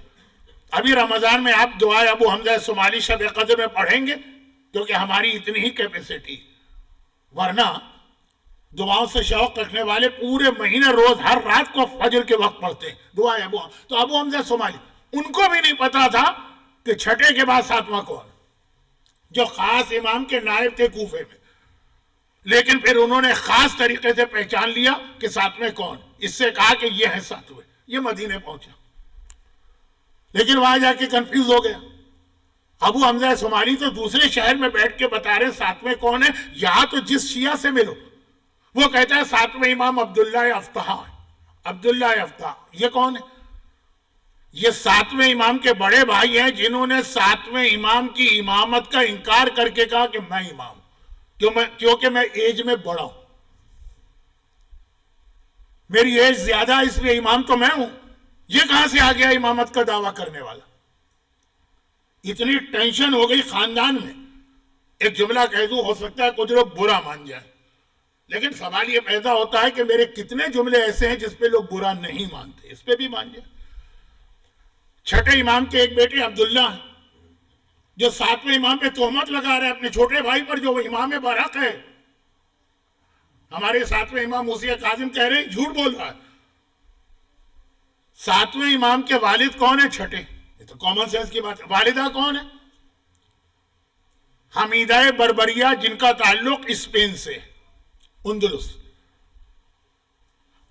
ابھی رمضان میں آپ دعائے ابو حمزہ صومالی شب قدر میں پڑھیں گے، کیونکہ ہماری اتنی ہی کیپیسٹی، ورنہ دعاؤں سے شوق رکھنے والے پورے مہینے روز ہر رات کو فجر کے وقت پڑھتے ہیں دعائے تو ابو حمزہ صومالی، ان کو بھی نہیں پتا تھا کہ چھٹے کے بعد ساتواں کون، جو خاص امام کے نائب تھے کوفے میں، لیکن پھر انہوں نے خاص طریقے سے پہچان لیا کہ ساتویں کون، اس سے کہا کہ یہ ہے ساتویں، یہ مدینے پہنچا، لیکن وہاں جا کے کنفیوز ہو گیا۔ ابو حمزہ صومالی تو دوسرے شہر میں بیٹھ کے بتا رہے ساتویں کون ہے، یہاں تو جس شیعہ سے ملو وہ کہتا ہے ساتویں امام عبداللہ افتح ہے۔ عبداللہ افتح یہ کون ہے؟ یہ ساتویں امام کے بڑے بھائی ہیں، جنہوں نے ساتویں امام کی امامت کا انکار کر کے کہا کہ میں امام ہوں، کیونکہ میں ایج میں بڑا ہوں، میری ایج زیادہ، اس لیے امام تو میں ہوں۔ یہ کہاں سے آ گیا امامت کا دعویٰ کرنے والا؟ اتنی ٹینشن ہو گئی خاندان میں۔ ایک جملہ کہہ دوں، ہو سکتا ہے کچھ لوگ برا مان جائیں، لیکن سوال یہ پیدا ہوتا ہے کہ میرے کتنے جملے ایسے ہیں جس پہ لوگ برا نہیں مانتے، اس پہ بھی مان جائیں۔ چھٹے امام کے ایک بیٹے عبداللہ ہیں، جو ساتویں امام پہ تہمت لگا رہے ہیں اپنے چھوٹے بھائی پر، جو وہ امام برحق ہے۔ ہمارے ساتویں امام موسی کاظم کہہ رہے ہیں جھوٹ بول رہا ہے۔ ساتویں امام کے والد کون ہیں؟ چھٹے، یہ تو کامن سینس کی بات ہے۔ والدہ کون ہے؟ حمیدہ بربریہ، جن کا تعلق اسپین سے، اندلس۔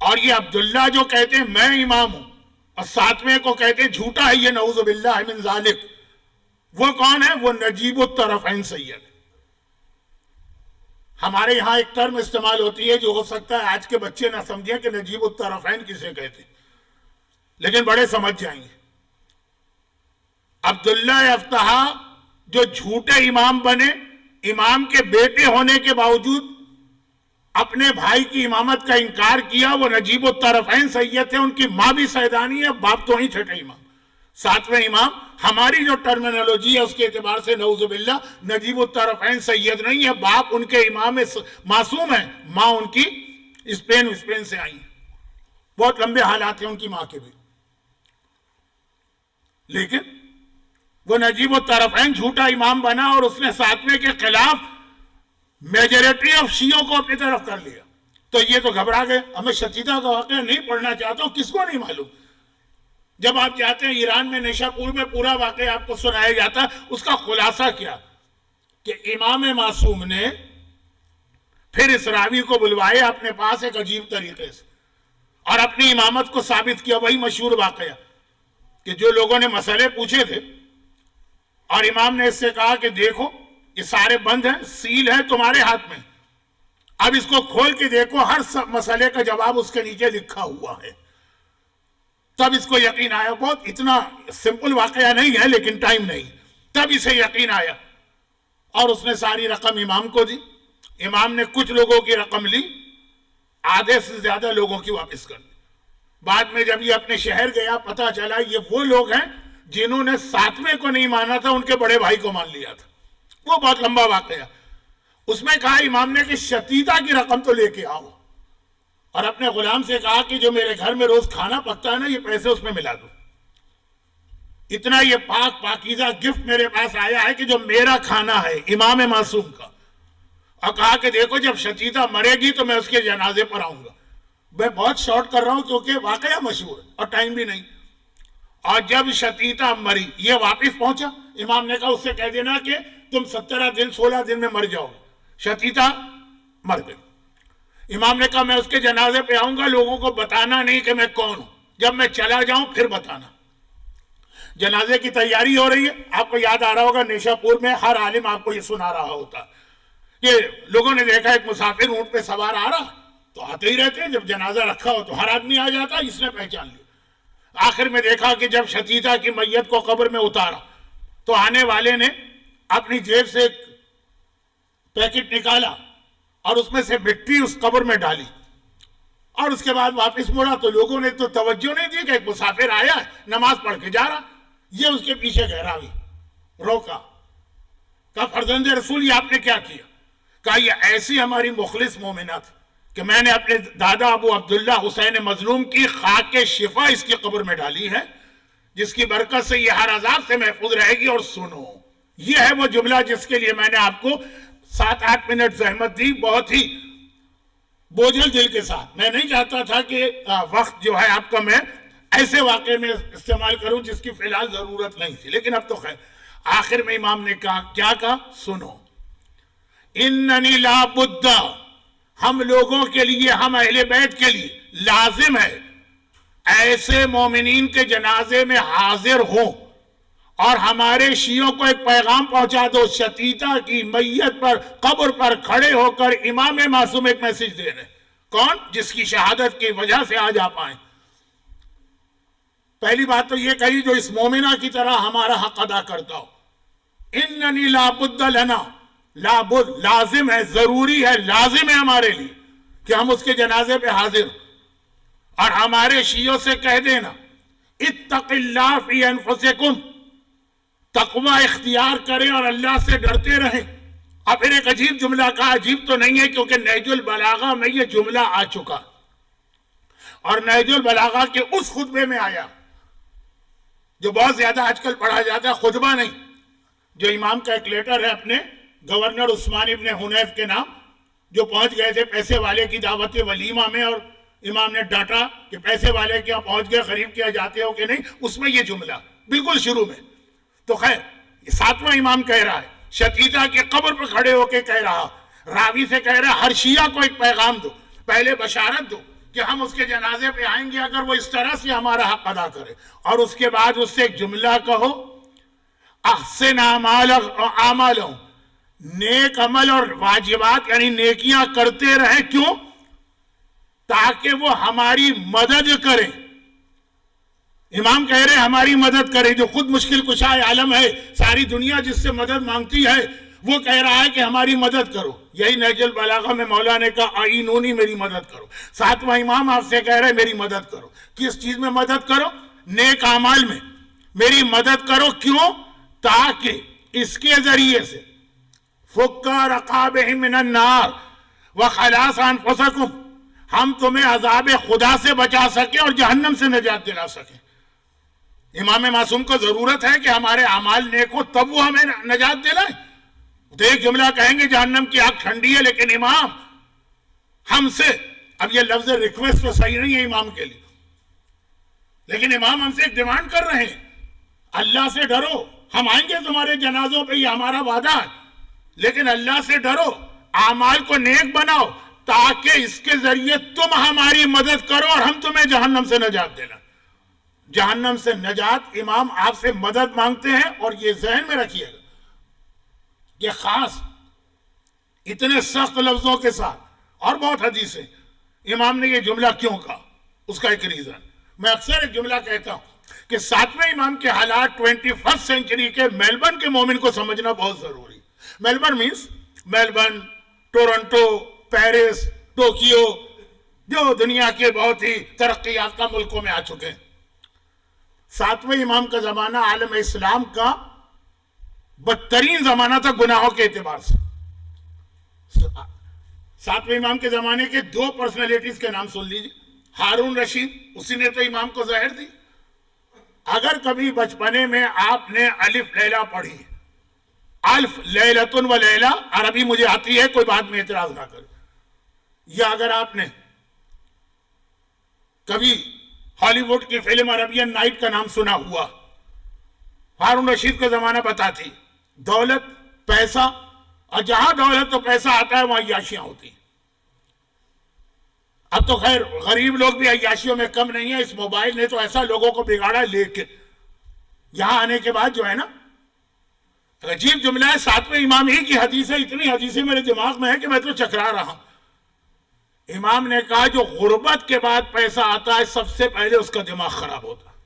اور یہ عبداللہ جو کہتے ہیں میں امام ہوں، اور ساتویں کو کہتے ہیں جھوٹا ہے یہ، نعوذ باللہ من ذالک، وہ کون ہے؟ وہ نجیب الطرفین سید۔ ہمارے یہاں ایک ٹرم استعمال ہوتی ہے جو ہو سکتا ہے آج کے بچے نہ سمجھیں کہ نجیب الطرفین کسے کہتے ہیں، لیکن بڑے سمجھ جائیں گے۔ عبداللہ افتح جو جھوٹے امام بنے، امام کے بیٹے ہونے کے باوجود اپنے بھائی کی امامت کا انکار کیا، وہ نجیب الطرفین سید تھے۔ ان کی ماں بھی سیدانی ہے، باپ تو ہی چھٹے امام، ساتویں امام۔ ہماری جو ٹرمینالوجی ہے اس کے اعتبار سے نعوذ باللہ نجیب الطرفین سید نہیں ہے، باپ ان کے امام معصوم ہیں، ماں ان کی اسپین سے آئی ہیں۔ بہت لمبے حالات ہیں ان کی ماں کے بھی، لیکن وہ نجیب الطرفین جھوٹا امام بنا، اور اس نے ساتویں کے خلاف میجورٹی آف شیعوں کو اپنی طرف کر لیا۔ تو یہ تو گھبرا گئے۔ اب میں شتیتا کا واقعہ نہیں پڑھنا چاہتا ہوں، کس کو نہیں معلوم؟ جب آپ جاتے ہیں ایران میں نیشا پور میں پورا واقعہ آپ کو سنایا جاتا، اس کا خلاصہ کیا کہ امام معصوم نے پھر اس راوی کو بلوایا اپنے پاس ایک عجیب طریقے سے اور اپنی امامت کو ثابت کیا. وہی مشہور واقعہ کہ جو لوگوں نے مسئلے پوچھے تھے اور امام نے اس سے کہا کہ دیکھو یہ سارے بند ہیں، سیل ہے تمہارے ہاتھ میں، اب اس کو کھول کے دیکھو، ہر مسئلے کا جواب اس کے نیچے لکھا ہوا ہے. تب اس کو یقین آیا. بہت اتنا سمپل واقعہ نہیں ہے لیکن ٹائم نہیں. تب اسے یقین آیا اور اس نے ساری رقم امام کو دی. امام نے کچھ لوگوں کی رقم لی، آدھے سے زیادہ لوگوں کی واپس کر دی. بعد میں جب یہ اپنے شہر گیا پتا چلا یہ وہ لوگ ہیں جنہوں نے ساتویں کو نہیں مانا تھا، ان کے بڑے بھائی کو مان لیا تھا. وہ بہت لمبا واقعہ. اس میں کہا امام نے کہ شتیتا کی رقم تو لے کے آؤ، اور اپنے غلام سے کہا کہ جو میرے گھر میں روز کھانا پکتا ہے نا، یہ پیسے اس میں ملا دو. اتنا یہ پاکیزہ گفٹ میرے پاس آیا ہے کہ جو میرا کھانا ہے امام معصوم کا. اور کہا کہ دیکھو جب شتیتا مرے گی تو میں اس کے جنازے پر آؤں گا. میں بہت شارٹ کر رہا ہوں کیونکہ واقعہ مشہور ہے اور ٹائم بھی نہیں. اور جب شتیتا مری، یہ واپس پہنچا، امام نے کہا اس سے کہہ دینا کہ تم 17 دن 16 دن میں مر جاؤ. شتیتا مر گئی. امام نے کہا میں اس کے جنازے پہ آؤں گا، لوگوں کو بتانا نہیں کہ میں کون ہوں، جب میں چلا جاؤں پھر بتانا. جنازے کی تیاری ہو رہی ہے. آپ کو یاد آ رہا ہوگا نیشا پور میں ہر عالم آپ کو یہ سنا رہا ہوتا کہ لوگوں نے دیکھا ایک مسافر اونٹ پہ سوار آ رہا، تو آتے ہی رہتے ہیں، جب جنازہ رکھا ہو تو ہر آدمی آ جاتا، اس نے پہچان لیا. آخر میں دیکھا کہ جب شتیتا کی میت کو قبر میں اتارا تو آنے والے نے اپنی جیب سے ایک پیکٹ نکالا اور اس میں سے مٹی اس قبر میں ڈالی اور اس کے بعد واپس مڑا. تو لوگوں نے تو توجہ نہیں دی کہ ایک مسافر آیا ہے نماز پڑھ کے جا رہا. یہ اس کے پیچھے گہرا ہوئی، روکا، کہا فرزند رسول یہ آپ نے کیا کیا؟ کہا یہ ایسی ہماری مخلص مومنہ تھی کہ میں نے اپنے دادا ابو عبداللہ حسین مظلوم کی خاک شفا اس کی قبر میں ڈالی ہے، جس کی برکت سے یہ ہر عذاب سے محفوظ رہے گی. اور سنو، یہ ہے وہ جملہ جس کے لیے میں نے آپ کو 7-8 منٹ زحمت دی، بہت ہی بوجھل دل کے ساتھ. میں نہیں چاہتا تھا کہ وقت جو ہے آپ کا میں ایسے واقعے میں استعمال کروں جس کی فی الحال ضرورت نہیں تھی، لیکن اب تو خیر. آخر میں امام نے کہا، کیا کہا؟ سنو، اننی لا بد، ہم لوگوں کے لیے، ہم اہل بیت کے لیے لازم ہے ایسے مومنین کے جنازے میں حاضر ہوں اور ہمارے شیعوں کو ایک پیغام پہنچا دو. شتیتا کی میت پر قبر پر کھڑے ہو کر امام معصوم ایک میسج دے رہے. کون؟ جس کی شہادت کی وجہ سے آج آپ آئیں. پہلی بات تو یہ کہی جو اس مومنہ کی طرح ہمارا حق ادا کرتا ہو. اننی لا بد لنا، لا بد لازم ہے، ضروری ہے، لازم ہے ہمارے لیے کہ ہم اس کے جنازے پہ حاضر. اور ہمارے شیعوں سے کہہ دینا اتق اللہ فی انفسکم، تقوی اختیار کریں اور اللہ سے ڈرتے رہیں. اور پھر ایک عجیب جملہ کہا. عجیب تو نہیں ہے کیونکہ نہج البلاغہ میں یہ جملہ آ چکا، اور نہج البلاغہ کے اس خطبے میں آیا جو بہت زیادہ آج کل پڑھا جاتا ہے، خطبہ نہیں، جو امام کا ایک لیٹر ہے اپنے گورنر عثمان ابن حنیف کے نام، جو پہنچ گئے تھے پیسے والے کی دعوت ولیمہ میں، اور امام نے ڈانٹا کہ پیسے والے کیا پہنچ گئے، قریب کیا جاتے ہو کہ نہیں. اس میں یہ جملہ بالکل شروع میں. تو خیر، 7واں امام کہہ رہا ہے، شتیتا کی قبر پر کھڑے ہو کے کہہ رہا، راوی سے کہہ رہا ہر شیعہ کو ایک پیغام دو، پہلے بشارت دو کہ ہم اس کے جنازے پہ آئیں گے اگر وہ اس طرح سے ہمارا حق ادا کرے. اور اس کے بعد اس سے ایک جملہ کہو، احسن اعمالہم، نیک عمل اور واجبات یعنی نیکیاں کرتے رہیں. کیوں؟ تاکہ وہ ہماری مدد کریں. امام کہہ رہے ہماری مدد کرے، جو خود مشکل کشائے عالم ہے، ساری دنیا جس سے مدد مانگتی ہے، وہ کہہ رہا ہے کہ ہماری مدد کرو. یہی نہج البلاغہ میں مولا نے کہا آئینونی، میری مدد کرو. 7واں امام آپ سے کہہ رہے میری مدد کرو. کس چیز میں مدد کرو؟ نیک اعمال میں میری مدد کرو. کیوں؟ تاکہ اس کے ذریعے سے فک رقابہم من النار وخلاص انفسکم، ہم تمہیں عذاب خدا سے بچا سکیں اور جہنم سے نجات دلا سکیں. امام معصوم کو ضرورت ہے کہ ہمارے اعمال نیک ہوں تب وہ ہمیں نجات دلائیں. تو ایک جملہ کہیں گے جہنم کی آگ ٹھنڈی ہے، لیکن امام ہم سے، اب یہ لفظ ریکویسٹ تو صحیح نہیں ہے امام کے لیے، لیکن امام ہم سے ایک ڈیمانڈ کر رہے ہیں، اللہ سے ڈرو، ہم آئیں گے تمہارے جنازوں پہ، یہ ہمارا وعدہ ہے، لیکن اللہ سے ڈرو، اعمال کو نیک بناؤ تاکہ اس کے ذریعے تم ہماری مدد کرو اور ہم تمہیں جہنم سے نجات دینا۔ جہنم سے نجات، امام آپ سے مدد مانگتے ہیں، اور یہ ذہن میں رکھیے گا، یہ خاص اتنے سخت لفظوں کے ساتھ، اور بہت حدیثیں، امام نے یہ جملہ کیوں کہا، اس کا ایک ریزن، میں اکثر ایک جملہ کہتا ہوں کہ 7ویں امام کے حالات 21 سینچری کے میلبرن کے مومن کو سمجھنا بہت ضروری۔ Melbourne means Melbourne, Toronto, Paris, Tokyo, جو دنیا کے بہت ہی ترقی یافتہ ملکوں میں آ چکے ہیں۔ 7ویں امام کا زمانہ عالم اسلام کا بدترین زمانہ تھا گناہوں کے اعتبار سے۔ 7ویں امام کے زمانے کے 2 پرسنالٹیز کے نام سن لیجیے۔ ہارون رشید، اسی نے تو امام کو زہر دی۔ اگر کبھی بچپنے میں آپ نے الف لیلہ پڑھی، الف لیلتن و لیلہ، عربی مجھے آتی ہے، کوئی بات میں اعتراض نہ کرے، یا اگر آپ نے کبھی ہالی ووڈ کی فلم عربین نائٹ کا نام سنا ہوا، ہارون رشید کا زمانہ بتاتی دولت، پیسہ، اور جہاں دولت و پیسہ آتا ہے وہاں عیاشیاں ہوتی ہیں۔ اب تو خیر غریب لوگ بھی عیاشیوں میں کم نہیں ہیں، اس موبائل نے تو ایسا لوگوں کو بگاڑا، لیکن یہاں آنے کے بعد جو ہے نا، عجیب جملہ ہے، 7ویں امام ہی کی حدیث ہے، اتنی حدیثیں میرے دماغ میں ہے کہ میں تو چکرا رہا ہوں۔ امام نے کہا جو غربت کے بعد پیسہ آتا ہے سب سے پہلے اس کا دماغ خراب ہوتا ہے۔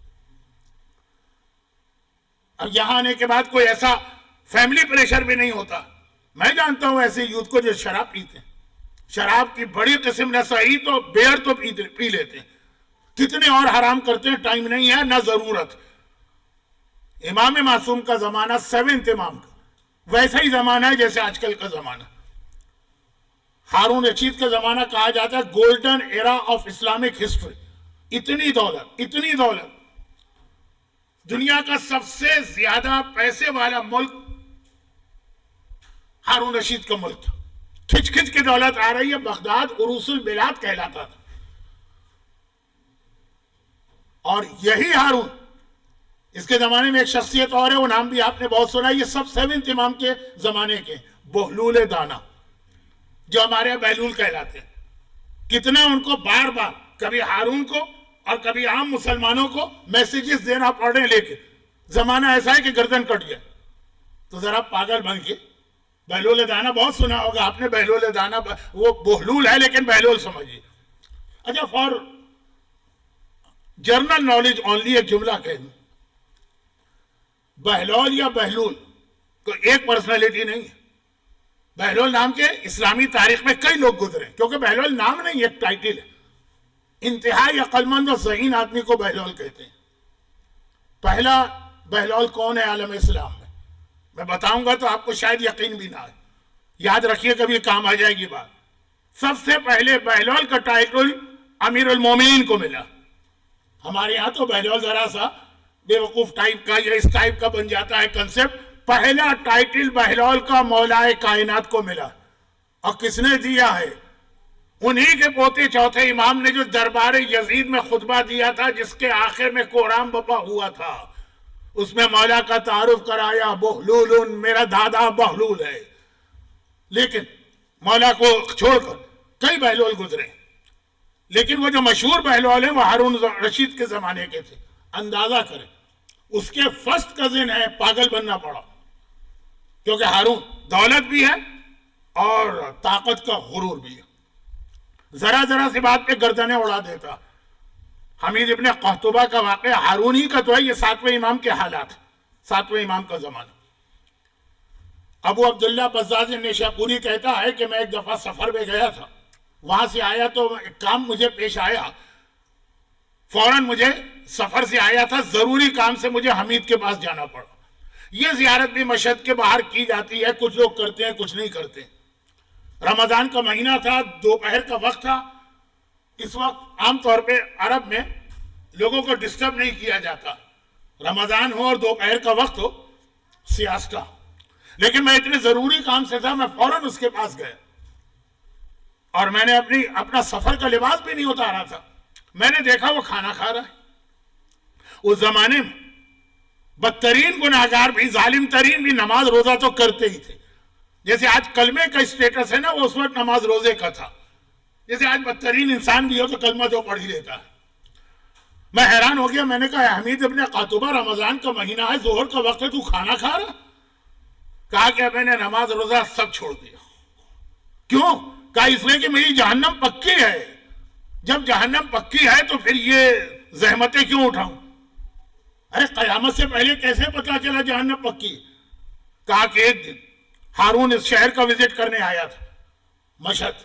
اب یہاں آنے کے بعد کوئی ایسا فیملی پریشر بھی نہیں ہوتا۔ میں جانتا ہوں ایسے یوتھ کو جو شراب پیتے ہیں، شراب کی بڑی قسم، نہ صحیح تو بیئر تو پی لیتے ہیں، کتنے اور حرام کرتے ہیں، ٹائم نہیں ہے نہ ضرورت۔ امام معصوم کا زمانہ 7ویں امام کا ویسا ہی زمانہ ہے جیسے آج کل کا زمانہ۔ ہارون رشید کا زمانہ کہا جاتا ہے golden era of Islamic history. اتنی دولت، دنیا کا سب سے زیادہ پیسے والا ملک ہارون رشید کا ملک تھا۔ کھچ کھچ کے دولت آ رہی ہے، بغداد عروس البلاد کہلاتا تھا، اور یہی ہارون، اس کے زمانے میں ایک شخصیت اور ہے، وہ نام بھی آپ نے بہت سنا، یہ سب 7ویں امام کے زمانے کے، بہلول دانا، جو ہمارے یہاں بہلول کہلاتے ہیں۔ کتنا ان کو بار بار، کبھی ہارون کو اور کبھی عام مسلمانوں کو میسیجز دینا پڑ رہے ہیں، لیکن زمانہ ایسا ہے کہ گردن کٹ گیا تو ذرا پاگل بن کے۔ بہلول دانا بہت سنا ہوگا آپ نے، بہلول دانا، وہ بہلول ہے لیکن بہلول سمجھیے۔ اچھا، فار جرنل نالج اونلی ایک جملہ کہہ دوں، بہلول یا بہلول کوئی ایک پرسنالٹی نہیں ہے۔ بہلول نام کے اسلامی تاریخ میں کئی لوگ گزرے، کیونکہ بہلول نام نہیں، ایک ٹائٹل ہے۔ انتہائی عقل مند اور ذہین آدمی کو بہلول کہتے ہیں۔ پہلا بہلول کون ہے عالم اسلام میں؟ میں بتاؤں گا تو آپ کو شاید یقین بھی نہ آئے، یاد رکھیے کبھی کام آ جائے گی بات۔ سب سے پہلے بہلول کا ٹائٹل امیر المومنین کو ملا۔ ہمارے یہاں تو بہلول ذرا سا بے وقوف ٹائپ کا یا اس ٹائپ کا بن جاتا ہے کنسپٹ۔ پہلا ٹائٹل بہلول کا مولا کائنات کو ملا، اور کس نے دیا ہے؟ انہی کے پوتے چوتھے امام نے، جو دربار یزید میں خطبہ دیا تھا، جس کے آخر میں قرآن بپا ہوا تھا، اس میں مولا کا تعارف کرایا، بہلول، میرا دادا بہلول ہے۔ لیکن مولا کو چھوڑ کر کئی بہلول گزرے، لیکن وہ جو مشہور بہلول ہیں وہ ہارون رشید کے زمانے کے تھے۔ اندازہ کریں، اس کے فرسٹ کزن ہے، پاگل بننا پڑا، کیونکہ ہارون دولت بھی ہے اور طاقت کا غرور بھی ہے، ذرا سی بات پہ گردنیں اڑا دیتا۔ حمید ابن قحطبہ کا واقعہ ہارون ہی کا تو ہے۔ یہ 7ویں امام کے حالات، 7ویں امام کا زمانہ۔ ابو عبداللہ بزاز نیشاپوری کہتا ہے کہ میں ایک دفعہ سفر میں گیا تھا، وہاں سے آیا تو ایک کام مجھے پیش آیا، فوراً مجھے سفر سے آیا تھا، ضروری کام سے مجھے حمید کے پاس جانا پڑا۔ یہ زیارت بھی مشہد کے باہر کی جاتی ہے، کچھ لوگ کرتے ہیں کچھ نہیں کرتے۔ رمضان کا مہینہ تھا، دوپہر کا وقت تھا۔ اس وقت عام طور پہ عرب میں لوگوں کو ڈسٹرب نہیں کیا جاتا، رمضان ہو اور دوپہر کا وقت ہو، سیاستہ۔ لیکن میں اتنے ضروری کام سے تھا، میں فوراً اس کے پاس گیا، اور میں نے اپنا سفر کا لباس بھی نہیں اتارا تھا۔ میں نے دیکھا وہ کھانا کھا رہا ہے، اس زمانے میں بدترین گناہگار بھی، ظالم ترین بھی نماز روزہ تو کرتے ہی تھے. جیسے آج کلمے کا اسٹیٹس ہے نا، وہ اس وقت نماز روزے کا تھا. جیسے آج بدترین انسان بھی ہو تو کلمہ تو پڑھ ہی لیتا ہے. میں حیران ہو گیا، میں نے کہا حمید ابن قاتبہ، رمضان کا مہینہ ہے، ظہر کا وقت ہے، تو کھانا کھا رہا؟ کہا کہ میں نے نماز روزہ سب چھوڑ دیا. کیوں؟ کہا اس لیے کہ میری جہنم پکی ہے. جب جہنم پکی ہے تو پھر یہ زحمتیں کیوں اٹھاؤں؟ ارے قیامت سے پہلے کیسے پتا چلا جہنم پکی؟ کہا کہ ایک دن ہارون اس شہر کا وزٹ کرنے آیا تھا، مشہد.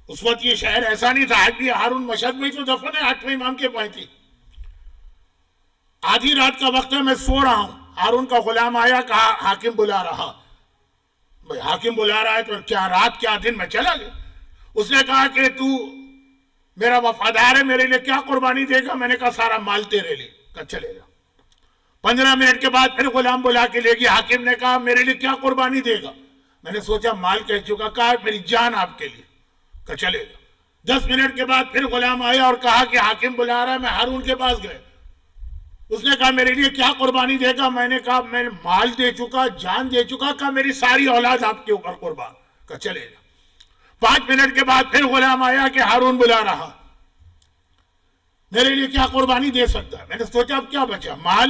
اس وقت یہ شہر ایسا نہیں تھا، آج بھی ہارون مشہد میں تو دفن ہے، 8ویں امام کے پاس تھی. آدھی رات کا وقت ہے، میں سو رہا ہوں، ہارون کا غلام آیا، کہا حاکم بلا رہا. بھئی حاکم بلا رہا ہے تو کیا رات کیا دن؟ میں چلا گیا. اس نے کہا کہ تو میرا وفادار ہے، میرے لیے کیا قربانی دے گا؟ میں نے کہا سارا مال تیرے لیے. کہا چلے گا. 15 منٹ کے بعد پھر غلام بلا کے لے گیا. حاکم نے کہا میرے لیے کیا قربانی دے گا؟ میں نے سوچا مال کہہ چکا. کہا میری جان آپ کے لیے. کہا چلے گا. 10 منٹ کے بعد پھر غلام آیا اور کہا کہ حاکم بلا رہا ہے. میں ہارون کے پاس گئے. اس نے کہا میرے لیے کیا قربانی دے گا؟ میں نے کہا میں مال دے چکا، جان دے چکا. کہا میری ساری اولاد آپ کے اوپر قربان. کہا چلے گا. 5 منٹ کے بعد پھر غلام آیا کہ ہارون بلا رہا، میرے لیے کیا قربانی دے سکتا ہے؟ میں نے سوچا اب کیا بچا؟ مال،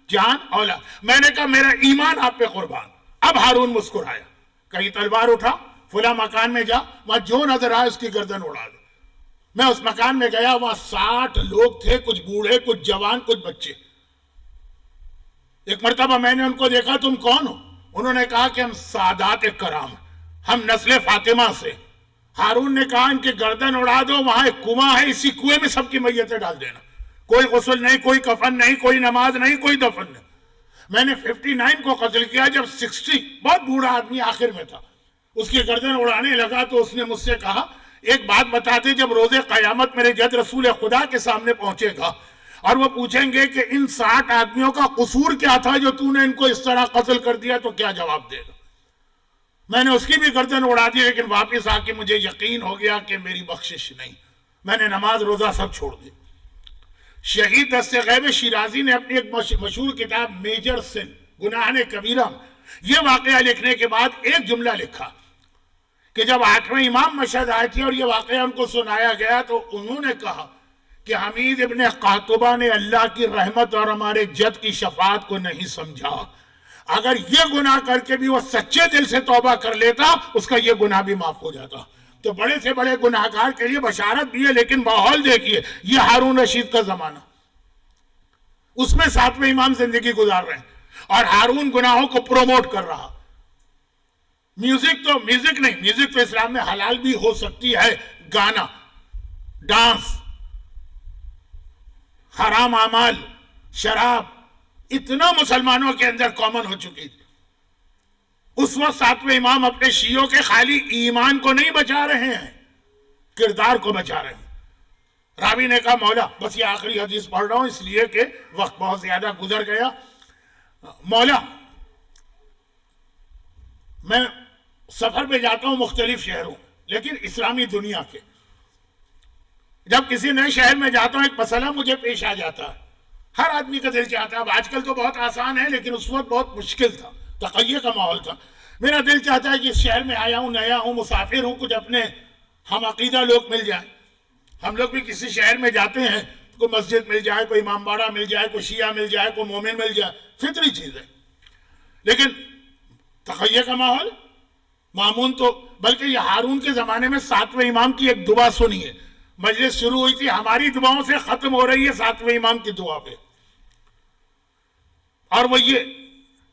جان، اولاد. میں نے کہا میرا ایمان آپ پہ قربان. اب ہارون مسکرایا. کہیں تلوار اٹھا، فلاں مکان میں جا، وہاں جو نظر آئے اس کی گردن اڑا دے. میں اس مکان میں گیا، وہاں 60 لوگ تھے، کچھ بوڑھے، کچھ جوان، کچھ بچے. ایک مرتبہ میں نے ان کو دیکھا، تم کون ہو؟ انہوں نے کہا کہ ہم سادات کرام، ہم نسل فاطمہ سے. ہارون نے کہا ان کی گردن اڑا دو، وہاں ایک کنواں ہے، اسی کنویں میں سب کی میتیں ڈال دینا. کوئی غسل نہیں، کوئی کفن نہیں، کوئی نماز نہیں، کوئی دفن نہیں. میں نے 59 کو قتل کیا. جب 60، بہت بوڑھا آدمی آخر میں تھا، اس کی گردن اڑانے لگا تو اس نے مجھ سے کہا ایک بات بتا دے، جب روز قیامت میرے جد رسول خدا کے سامنے پہنچے گا اور وہ پوچھیں گے کہ ان 60 آدمیوں کا قصور کیا تھا جو تو نے ان کو اس طرح قتل کر دیا، تو کیا جواب دے گا؟ میں نے اس کی بھی گردن اڑا دی، لیکن واپس آ کے مجھے یقین ہو گیا کہ میری بخشش نہیں. میں نے نماز روزہ سب چھوڑ دی. شہید دست غیب شیرازی نے اپنی ایک مشہور کتاب میجر سن، گناہ کبیرہ، یہ واقعہ لکھنے کے بعد ایک جملہ لکھا کہ جب 8ویں امام مشہد آئے تھے اور یہ واقعہ ان کو سنایا گیا تو انہوں نے کہا کہ حمید ابن قاتبہ نے اللہ کی رحمت اور ہمارے جد کی شفاعت کو نہیں سمجھا. اگر یہ گناہ کر کے بھی وہ سچے دل سے توبہ کر لیتا، اس کا یہ گناہ بھی معاف ہو جاتا. تو بڑے سے بڑے گناہگار کے لیے بشارت بھی ہے، لیکن ماحول دیکھیے، یہ ہارون رشید کا زمانہ، اس میں 7ویں امام زندگی گزار رہے ہیں اور ہارون گناہوں کو پروموٹ کر رہا. میوزک نہیں، میوزک تو اسلام میں حلال بھی ہو سکتی ہے، گانا، ڈانس، حرام اعمال، شراب، اتنا مسلمانوں کے اندر کامن ہو چکی تھی. اس وقت 7ویں امام اپنے شیعوں کے خالی ایمان کو نہیں بچا رہے ہیں، کردار کو بچا رہے ہیں. راوی نے کہا مولا، بس یہ آخری حدیث پڑھ رہا ہوں اس لیے کہ وقت بہت زیادہ گزر گیا. مولا، میں سفر پہ جاتا ہوں مختلف شہروں، لیکن اسلامی دنیا کے، جب کسی نئے شہر میں جاتا ہوں ایک مسئلہ مجھے پیش آ جاتا ہے. ہر آدمی کا دل چاہتا ہے، اب آج کل تو بہت آسان ہے لیکن اس وقت بہت مشکل تھا، تقیہ کا ماحول تھا. میرا دل چاہتا ہے کہ اس شہر میں آیا ہوں، نیا ہوں، مسافر ہوں، کچھ اپنے ہم عقیدہ لوگ مل جائیں. ہم لوگ بھی کسی شہر میں جاتے ہیں، کوئی مسجد مل جائے، کوئی امام باڑہ مل جائے، کوئی شیعہ مل جائے، کوئی مومن مل جائے، فطری چیز ہے. لیکن تقیہ کا ماحول معمون تو، بلکہ یہ ہارون کے زمانے میں 7ویں امام کی ایک دعا سنی ہے. مجلس شروع ہوئی تھی، ہماری دعاؤں سے ختم ہو رہی ہے 7ویں امام کی دعا پہ. اور وہ یہ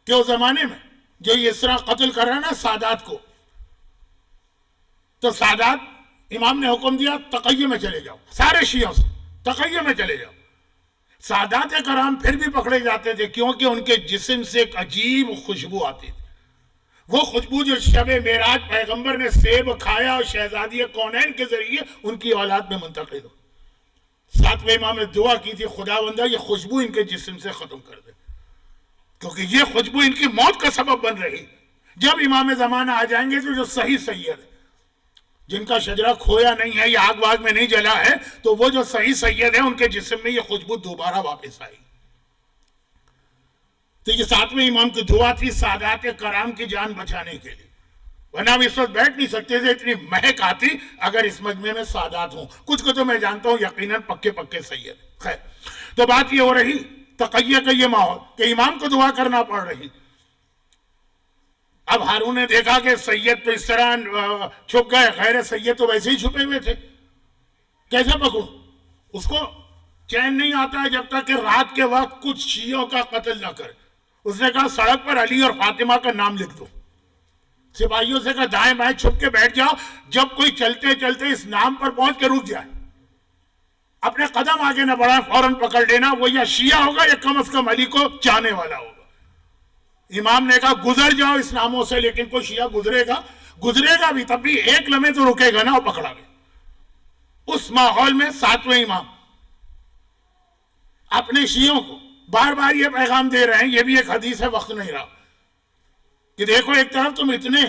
کہ اس زمانے میں جو یہ اس طرح قتل کر رہا ہے نا سادات کو، تو سادات امام نے حکم دیا تقیہ میں چلے جاؤ، سارے شیعوں سے تقیہ میں چلے جاؤ. سادات کرام پھر بھی پکڑے جاتے تھے کیونکہ ان کے جسم سے ایک عجیب خوشبو آتی تھی. وہ خوشبو جو شب معراج پیغمبر نے سیب کھایا اور شہزادی کونین کے ذریعے ان کی اولاد میں منتقل ہو. 7ویں امام نے دعا کی تھی خداوندہ یہ خوشبو ان کے جسم سے ختم کر دے، کیونکہ یہ خوشبو ان کی موت کا سبب بن رہی. جب امام زمانہ آ جائیں گے تو جو صحیح سید ہے، جن کا شجرہ کھویا نہیں ہے یا آگ واگ میں نہیں جلا ہے، تو وہ جو صحیح سید ہیں ان کے جسم میں یہ خوشبو دوبارہ واپس آئی. تو یہ 7ویں امام کی دعا تھی سادات کرام کی جان بچانے کے لیے، ورنہ ہم اس وقت بیٹھ نہیں سکتے تھے، اتنی مہک آتی اگر اس مجمع میں سادات ہوں. کچھ کو تو میں جانتا ہوں یقیناً پکے پکے سید. خیر، تو بات یہ ہو رہی تقیہ کا یہ ماحول کہ امام کو دعا کرنا پڑ رہی. اب ہارون نے دیکھا کہ سید تو اس طرح چھپ گئے، غیر سید تو ویسے ہی چھپے ہوئے تھے، کیسے پکڑوں؟ اس کو چین نہیں آتا ہے جب تک کہ رات کے وقت کچھ شیعوں کا قتل نہ کرے. اس نے کہا سڑک پر علی اور فاطمہ کا نام لکھ دو. سپاہیوں سے کہا دائیں بائیں چھپ کے بیٹھ جاؤ، جب کوئی چلتے چلتے اس نام پر پہنچ کے رک جائے، اپنے قدم آگے نہ بڑھائے، فوراً پکڑ لینا، وہ یا شیعہ ہوگا یا کم از کم علی کو چاہنے والا ہوگا. امام نے کہا گزر جاؤ اس ناموں سے، لیکن کوئی شیعہ گزرے گا بھی تب بھی ایک لمحے تو رکے گا نا، اور پکڑا گیا. اس ماحول میں 7ویں امام اپنے شیعوں کو بار بار یہ پیغام دے رہے ہیں، یہ بھی ایک حدیث ہے، وقت نہیں رہا، کہ دیکھو ایک طرف تم اتنے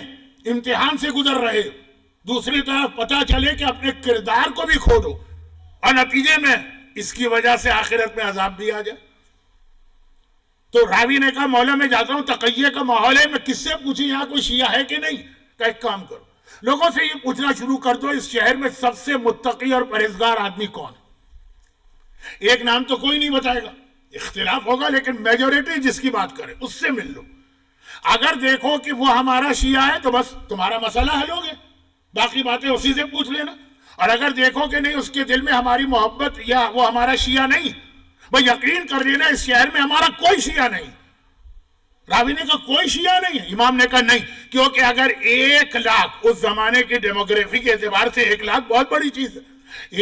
امتحان سے گزر رہے ہو، دوسری طرف پتہ چلے کہ اپنے کردار کو بھی کھو دو اور نتیجے میں اس کی وجہ سے آخرت میں عذاب بھی آ جائے. تو راوی نے کہا مولا میں جاتا ہوں، تقیہ کا ماحول ہے، میں کس سے پوچھیں یہاں کوئی شیعہ ہے کہ نہیں؟ کہ ایک کام کرو، لوگوں سے یہ پوچھنا شروع کر دو اس شہر میں سب سے متقی اور پرہیزگار آدمی کون ہے. ایک نام تو کوئی نہیں بتائے گا، اختلاف ہوگا، لیکن میجورٹی جس کی بات کرے اس سے مل لو. اگر دیکھو کہ وہ ہمارا شیعہ ہے تو بس تمہارا مسئلہ حل ہو گیا، باقی باتیں اسی سے پوچھ لینا. اور اگر دیکھو کہ نہیں اس کے دل میں ہماری محبت یا وہ ہمارا شیعہ نہیں، وہ یقین کر لینا اس شہر میں ہمارا کوئی شیعہ نہیں. راوی نے کہا کوئی شیعہ نہیں ہے؟ امام نے کہا نہیں، کیونکہ اگر 1,00,000 اس زمانے کی ڈیموگرافی کے اعتبار سے 1,00,000 بہت بڑی چیز ہے،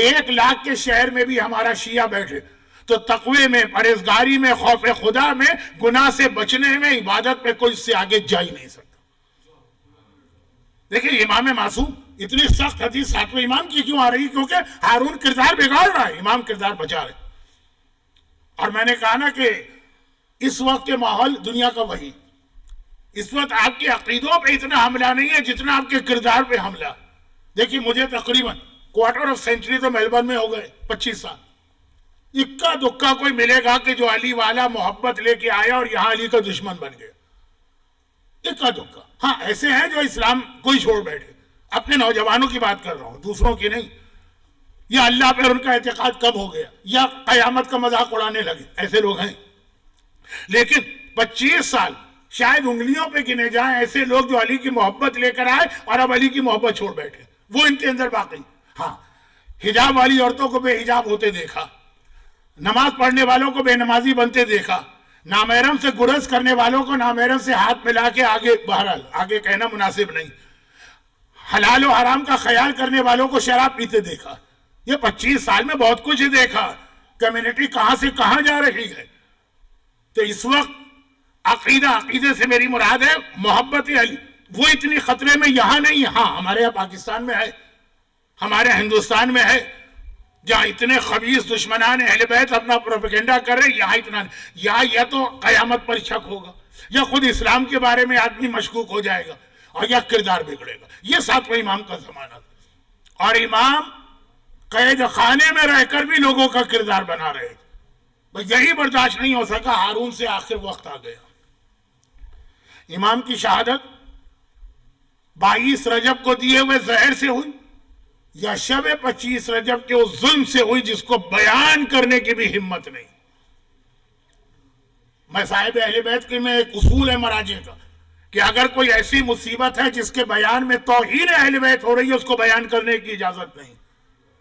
1,00,000 کے شہر میں بھی ہمارا شیعہ بیٹھے تو تقوی میں، پرہیزگاری میں، خوف خدا میں، گناہ سے بچنے میں، عبادت میں کوئی اس سے آگے جا ہی نہیں سکتا. دیکھیں امام معصوم، اتنی سخت حدیث 7ویں امام کی کیوں آ رہی؟ کیونکہ ہارون کردار بگاڑ رہا ہے، امام کردار بچا رہے. اور میں نے کہا نا کہ اس وقت کے ماحول دنیا کا وہی، اس وقت آپ کے عقیدوں پہ اتنا حملہ نہیں ہے جتنا آپ کے کردار پہ حملہ. دیکھیے مجھے تقریباً کوارٹر آف سینچری تو میلبرن میں ہو گئے، 25 سال. اکا دکا کوئی ملے گا کہ جو علی والا محبت لے کے آیا اور یہاں علی کا دشمن بن گیا، اکا دکا. ہاں ایسے ہیں جو اسلام کوئی چھوڑ بیٹھے، اپنے نوجوانوں کی بات کر رہا ہوں، دوسروں کی نہیں. یا اللہ پر ان کا اعتقاد کم ہو گیا، یا قیامت کا مذاق اڑانے لگے، ایسے لوگ ہیں. لیکن 25 سال شاید انگلیوں پہ گنے جائیں ایسے لوگ جو علی کی محبت لے کر آئے اور اب علی کی محبت چھوڑ بیٹھے، وہ ان کے اندر باقی. ہاں حجاب والی عورتوں کو بے حجاب ہوتے دیکھا، نماز پڑھنے والوں کو بے نمازی بنتے دیکھا، نامحرم سے گرز کرنے والوں کو نامحرم سے ہاتھ ملا کے آگے، بہرحال آگے کہنا مناسب نہیں، حلال و حرام کا خیال کرنے والوں کو شراب پیتے دیکھا. یہ 25 سال میں بہت کچھ دیکھا. کمیونٹی کہاں سے کہاں جا رہی ہے. تو اس وقت عقیدے سے میری مراد ہے محبت علی، وہ اتنی خطرے میں یہاں نہیں. ہاں ہمارے یہاں پاکستان میں ہے، ہمارے ہندوستان میں ہے، جہاں اتنے خبیث دشمنان اہل بیت اپنا پروپیگنڈا کر رہے، یہاں اتنا نہیں. یہاں یا تو قیامت پر شک ہوگا، یا خود اسلام کے بارے میں آدمی مشکوک ہو جائے گا، اور یا کردار بگڑے گا. یہ 7ویں امام کا زمانہ تھا، اور امام قید خانے میں رہ کر بھی لوگوں کا کردار بنا رہے تھے. یہی برداشت نہیں ہو سکا، ہارون سے آخر وقت آ گیا. امام کی شہادت 22 رجب کو دیے ہوئے زہر سے ہوئی، یا شب 25 رجب کے اس ظلم سے ہوئی جس کو بیان کرنے کی بھی ہمت نہیں. میں صاحب اہل بیت کے میں ایک اصول ہے مراجع کا کہ اگر کوئی ایسی مصیبت ہے جس کے بیان میں توہین اہل بیت ہو رہی ہے، اس کو بیان کرنے کی اجازت نہیں.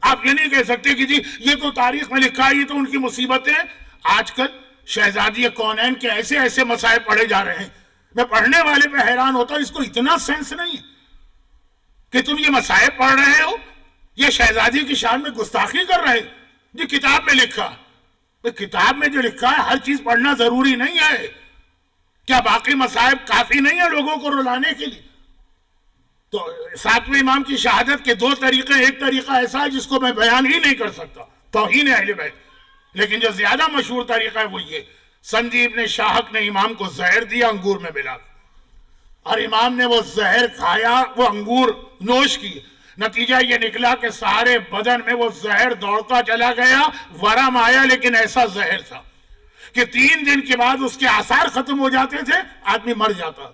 آپ یہ نہیں کہہ سکتے کہ جی یہ تو تاریخ میں لکھا ہے، یہ تو ان کی مصیبتیں ہیں. آج کل شہزادی کونین کے ایسے ایسے مسائل پڑھے جا رہے ہیں، میں پڑھنے والے پہ حیران ہوتا ہوں، اس کو اتنا سینس نہیں کہ تم یہ مسائل پڑھ رہے ہو، یہ شہزادی کی شان میں گستاخی کر رہے. جی کتاب میں لکھا، کتاب میں جو لکھا ہے ہر چیز پڑھنا ضروری نہیں ہے. کیا باقی مسائل کافی نہیں ہے لوگوں کو رلانے کے لیے؟ تو 7ویں امام کی شہادت کے 2 طریقے، ایک طریقہ ایسا ہے جس کو میں بیان ہی نہیں کر سکتا، توہین اہل بیت. لیکن جو زیادہ مشہور طریقہ ہے وہ یہ، سنجیب نے شاہک نے امام کو زہر دیا انگور میں ملا، اور امام نے وہ زہر کھایا، وہ انگور نوش کی. نتیجہ یہ نکلا کہ سارے بدن میں وہ زہر دوڑتا چلا گیا، ورم آیا، لیکن ایسا زہر تھا کہ 3 دن کے بعد اس کے آثار ختم ہو جاتے تھے، آدمی مر جاتا۔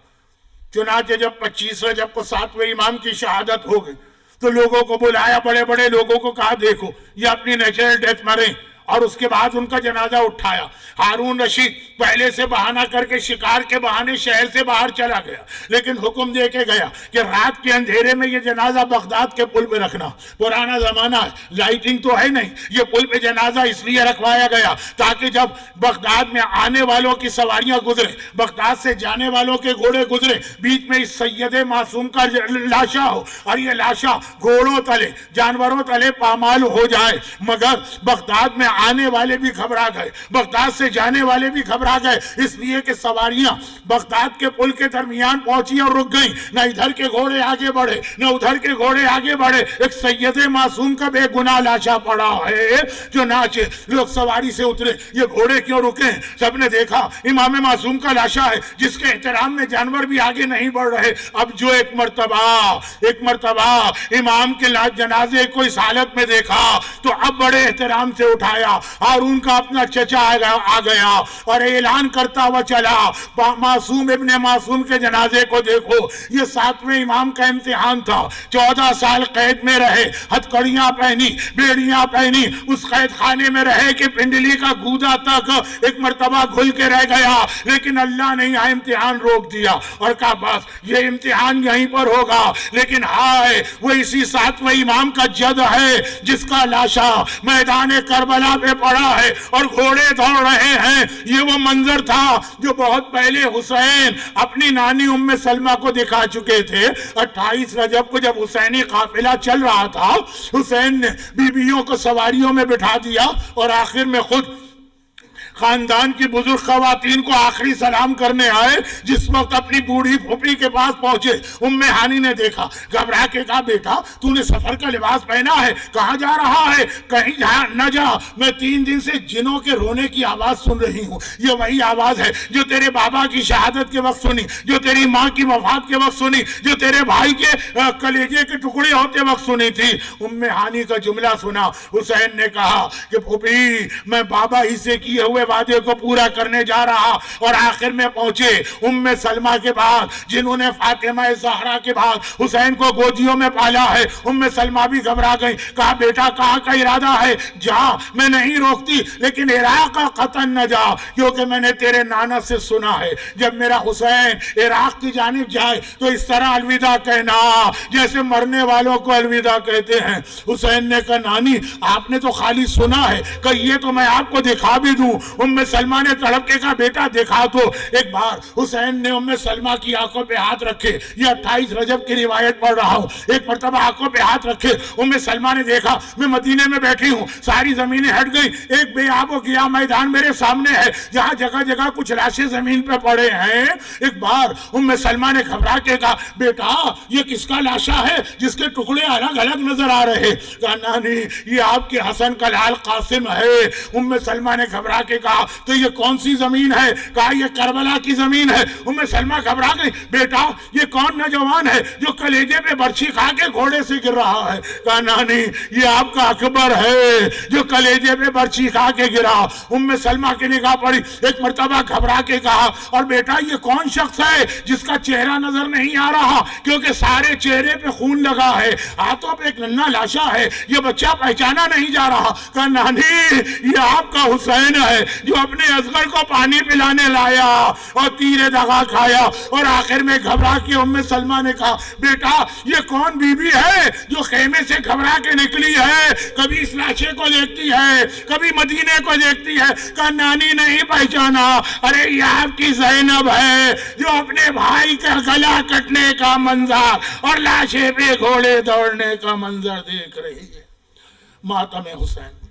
چنانچہ جب 25 رجب کو 7ویں امام کی شہادت ہو گئی تو لوگوں کو بلایا، بڑے بڑے لوگوں کو کہا دیکھو یہ اپنی نیچرل ڈیتھ مرے، اور اس کے بعد ان کا جنازہ اٹھایا۔ ہارون رشید پہلے سے بہانہ کر کے شکار کے بہانے شہر سے باہر چلا گیا، لیکن حکم دے کے گیا کہ رات کے اندھیرے میں یہ جنازہ بغداد کے پل پہ رکھنا۔ پرانا زمانہ ہے، لائٹنگ تو ہے نہیں، یہ پل پہ جنازہ اس لیے رکھوایا گیا تاکہ جب بغداد میں آنے والوں کی سواریاں گزرے، بغداد سے جانے والوں کے گھوڑے گزرے، بیچ میں اس سید معصوم کا لاشا ہو، اور یہ لاشا گھوڑوں تلے جانوروں تلے پامال ہو جائے۔ مگر بغداد میں آنے والے بھی گھبرا گئے، بغداد سے جانے والے بھی گھبرا گئے، اس لیے کہ سواریاں بغداد کے پل کے درمیان پہنچی اور رک گئیں، نہ ادھر کے گھوڑے آگے بڑھے نہ ادھر کے گھوڑے آگے بڑھے۔ ایک سید معصوم کا بے گناہ لاشا پڑا ہے، چنانچہ لوگ سواری سے اترے، یہ گھوڑے کیوں رکے ہیں؟ سب نے دیکھا امام معصوم کا لاشا ہے جس کے احترام میں جانور بھی آگے نہیں بڑھ رہے۔ اب جو ایک مرتبہ امام کے جنازے کو اس حالت میں دیکھا تو اب بڑے احترام سے اٹھایا۔ ہارون کا اپنا چچا آ گیا اور اعلان کرتا ہوا چلا، معصوم ابن معصوم کے جنازے کو دیکھو، یہ 7ویں امام کا امتحان تھا۔ 14 سال قید میں رہے، ہتھکڑیاں پہنی، بیڑیاں پہنی، اس قید خانے میں رہے کہ پنڈلی کا گودا تک ایک مرتبہ گھل کے رہ گیا، لیکن اللہ نے یہاں امتحان روک دیا اور کہا بس یہ امتحان یہیں پر ہوگا۔ لیکن ہائے، وہ اسی 7ویں امام کا جد ہے جس کا لاشا میدان کربلا پہ پڑا ہے اور گھوڑے دوڑ رہے ہیں۔ یہ وہ منظر تھا جو بہت پہلے حسین اپنی نانی ام سلمہ کو دکھا چکے تھے۔ 28 رجب کو جب حسینی قافلہ چل رہا تھا، حسین نے بیویوں کو سواریوں میں بٹھا دیا اور آخر میں خود خاندان کی بزرگ خواتین کو آخری سلام کرنے آئے۔ جس وقت اپنی بوڑھی پھوپھی کے پاس پہنچے، ام ہانی نے دیکھا، گھبرا کے کہا بیٹا تو نے سفر کا لباس پہنا ہے، کہاں جا رہا ہے؟ کہیں نہ جا، میں 3 دن سے جنوں کے رونے کی آواز سن رہی ہوں۔ یہ وہی آواز ہے جو تیرے بابا کی شہادت کے وقت سنی، جو تیری ماں کی وفات کے وقت سنی، جو تیرے بھائی کے کلیجے کے ٹکڑے ہوتے وقت سنی تھی۔ ام ہانی کا جملہ سنا، حسین نے کہا کہ پھوپھی میں بابا ہی سے کیے ہوئے وعدے کو پورا کرنے جا رہا، اور آخر میں پہنچے ام سلمہ کے بعد، جنہوں نے فاطمہ زہرا کے بعد حسین کو گودیوں میں پالا ہے۔ ام سلمہ بھی گھبرا گئی، کہا بیٹا کہاں کا ارادہ ہے؟ جا، میں نہیں روکتی، لیکن عراق کا قطن نہ جا، کیونکہ میں نے تیرے نانا سے سنا ہے جب میرا حسین عراق کی جانب جائے تو اس طرح الوداع کہنا جیسے مرنے والوں کو الوداع کہتے ہیں۔ حسین نے کہا نانی آپ نے تو خالی سنا ہے، کہ یہ تو میں آپ کو دکھا بھی دوں۔ ام سلمہ نے تڑپ کے کہا بیٹا دکھا تو۔ ایک بار حسین نے ام سلمہ کی آنکھوں پہ ہاتھ رکھے، یہ 28 رجب کی روایت پڑھ رہا ہوں، ایک مرتبہ آنکھوں پہ ہاتھ رکھے، ام سلمہ نے دیکھا میں مدینے میں بیٹھی ہوں، ساری زمینیں ہٹ گئی، ایک بے آب و گیا میدان میرے سامنے ہے جہاں جگہ جگہ کچھ لاشیں زمین پہ پڑے ہیں۔ ایک بار ام سلمہ نے گھبرا کے کہا بیٹا یہ کس کا لاشا ہے جس کے ٹکڑے الگ الگ نظر آ رہے؟ کہا نانی یہ آپ کے حسن کا لال قاسم ہے۔ ام سلمہ نے گھبرا کے کہا تو یہ کون سی زمین ہے؟ کہا یہ کربلا کی زمین ہے۔ ام سلمہ گھبرا گئی، بیٹا یہ کون نوجوان ہے جو کلیجے پہ برچھی کھا کے گھوڑے سے گر رہا ہے؟ کہا نانی یہ آپ کا اکبر ہے جو کلیجے پہ برچھی کھا کے گرا۔ ام سلمہ کی نگاہ پڑی، ایک مرتبہ گھبرا کے کہا اور بیٹا یہ کون شخص ہے جس کا چہرہ نظر نہیں آ رہا کیونکہ سارے چہرے پہ خون لگا ہے، ہاتھوں پہ ایک ننھا لاشا ہے، یہ بچہ پہچانا نہیں جا رہا؟ کہا نانی یہ آپ کا حسین ہے جو اپنے اصغر کو پانی پلانے لایا اور تیر دغا کھایا۔ اور آخر میں گھبرا کے ام سلمہ نے کہا بیٹا یہ کون بی بی ہے جو خیمے سے گھبرا کے نکلی ہے، کبھی اس لاشے کو دیکھتی ہے کبھی مدینے کو دیکھتی ہے؟ کہا نانی نہیں پہچانا، ارے یہ آپ کی زینب ہے جو اپنے بھائی کا گلا کٹنے کا منظر اور لاشے پہ گھوڑے دوڑنے کا منظر دیکھ رہی ہے۔ ماتم حسین۔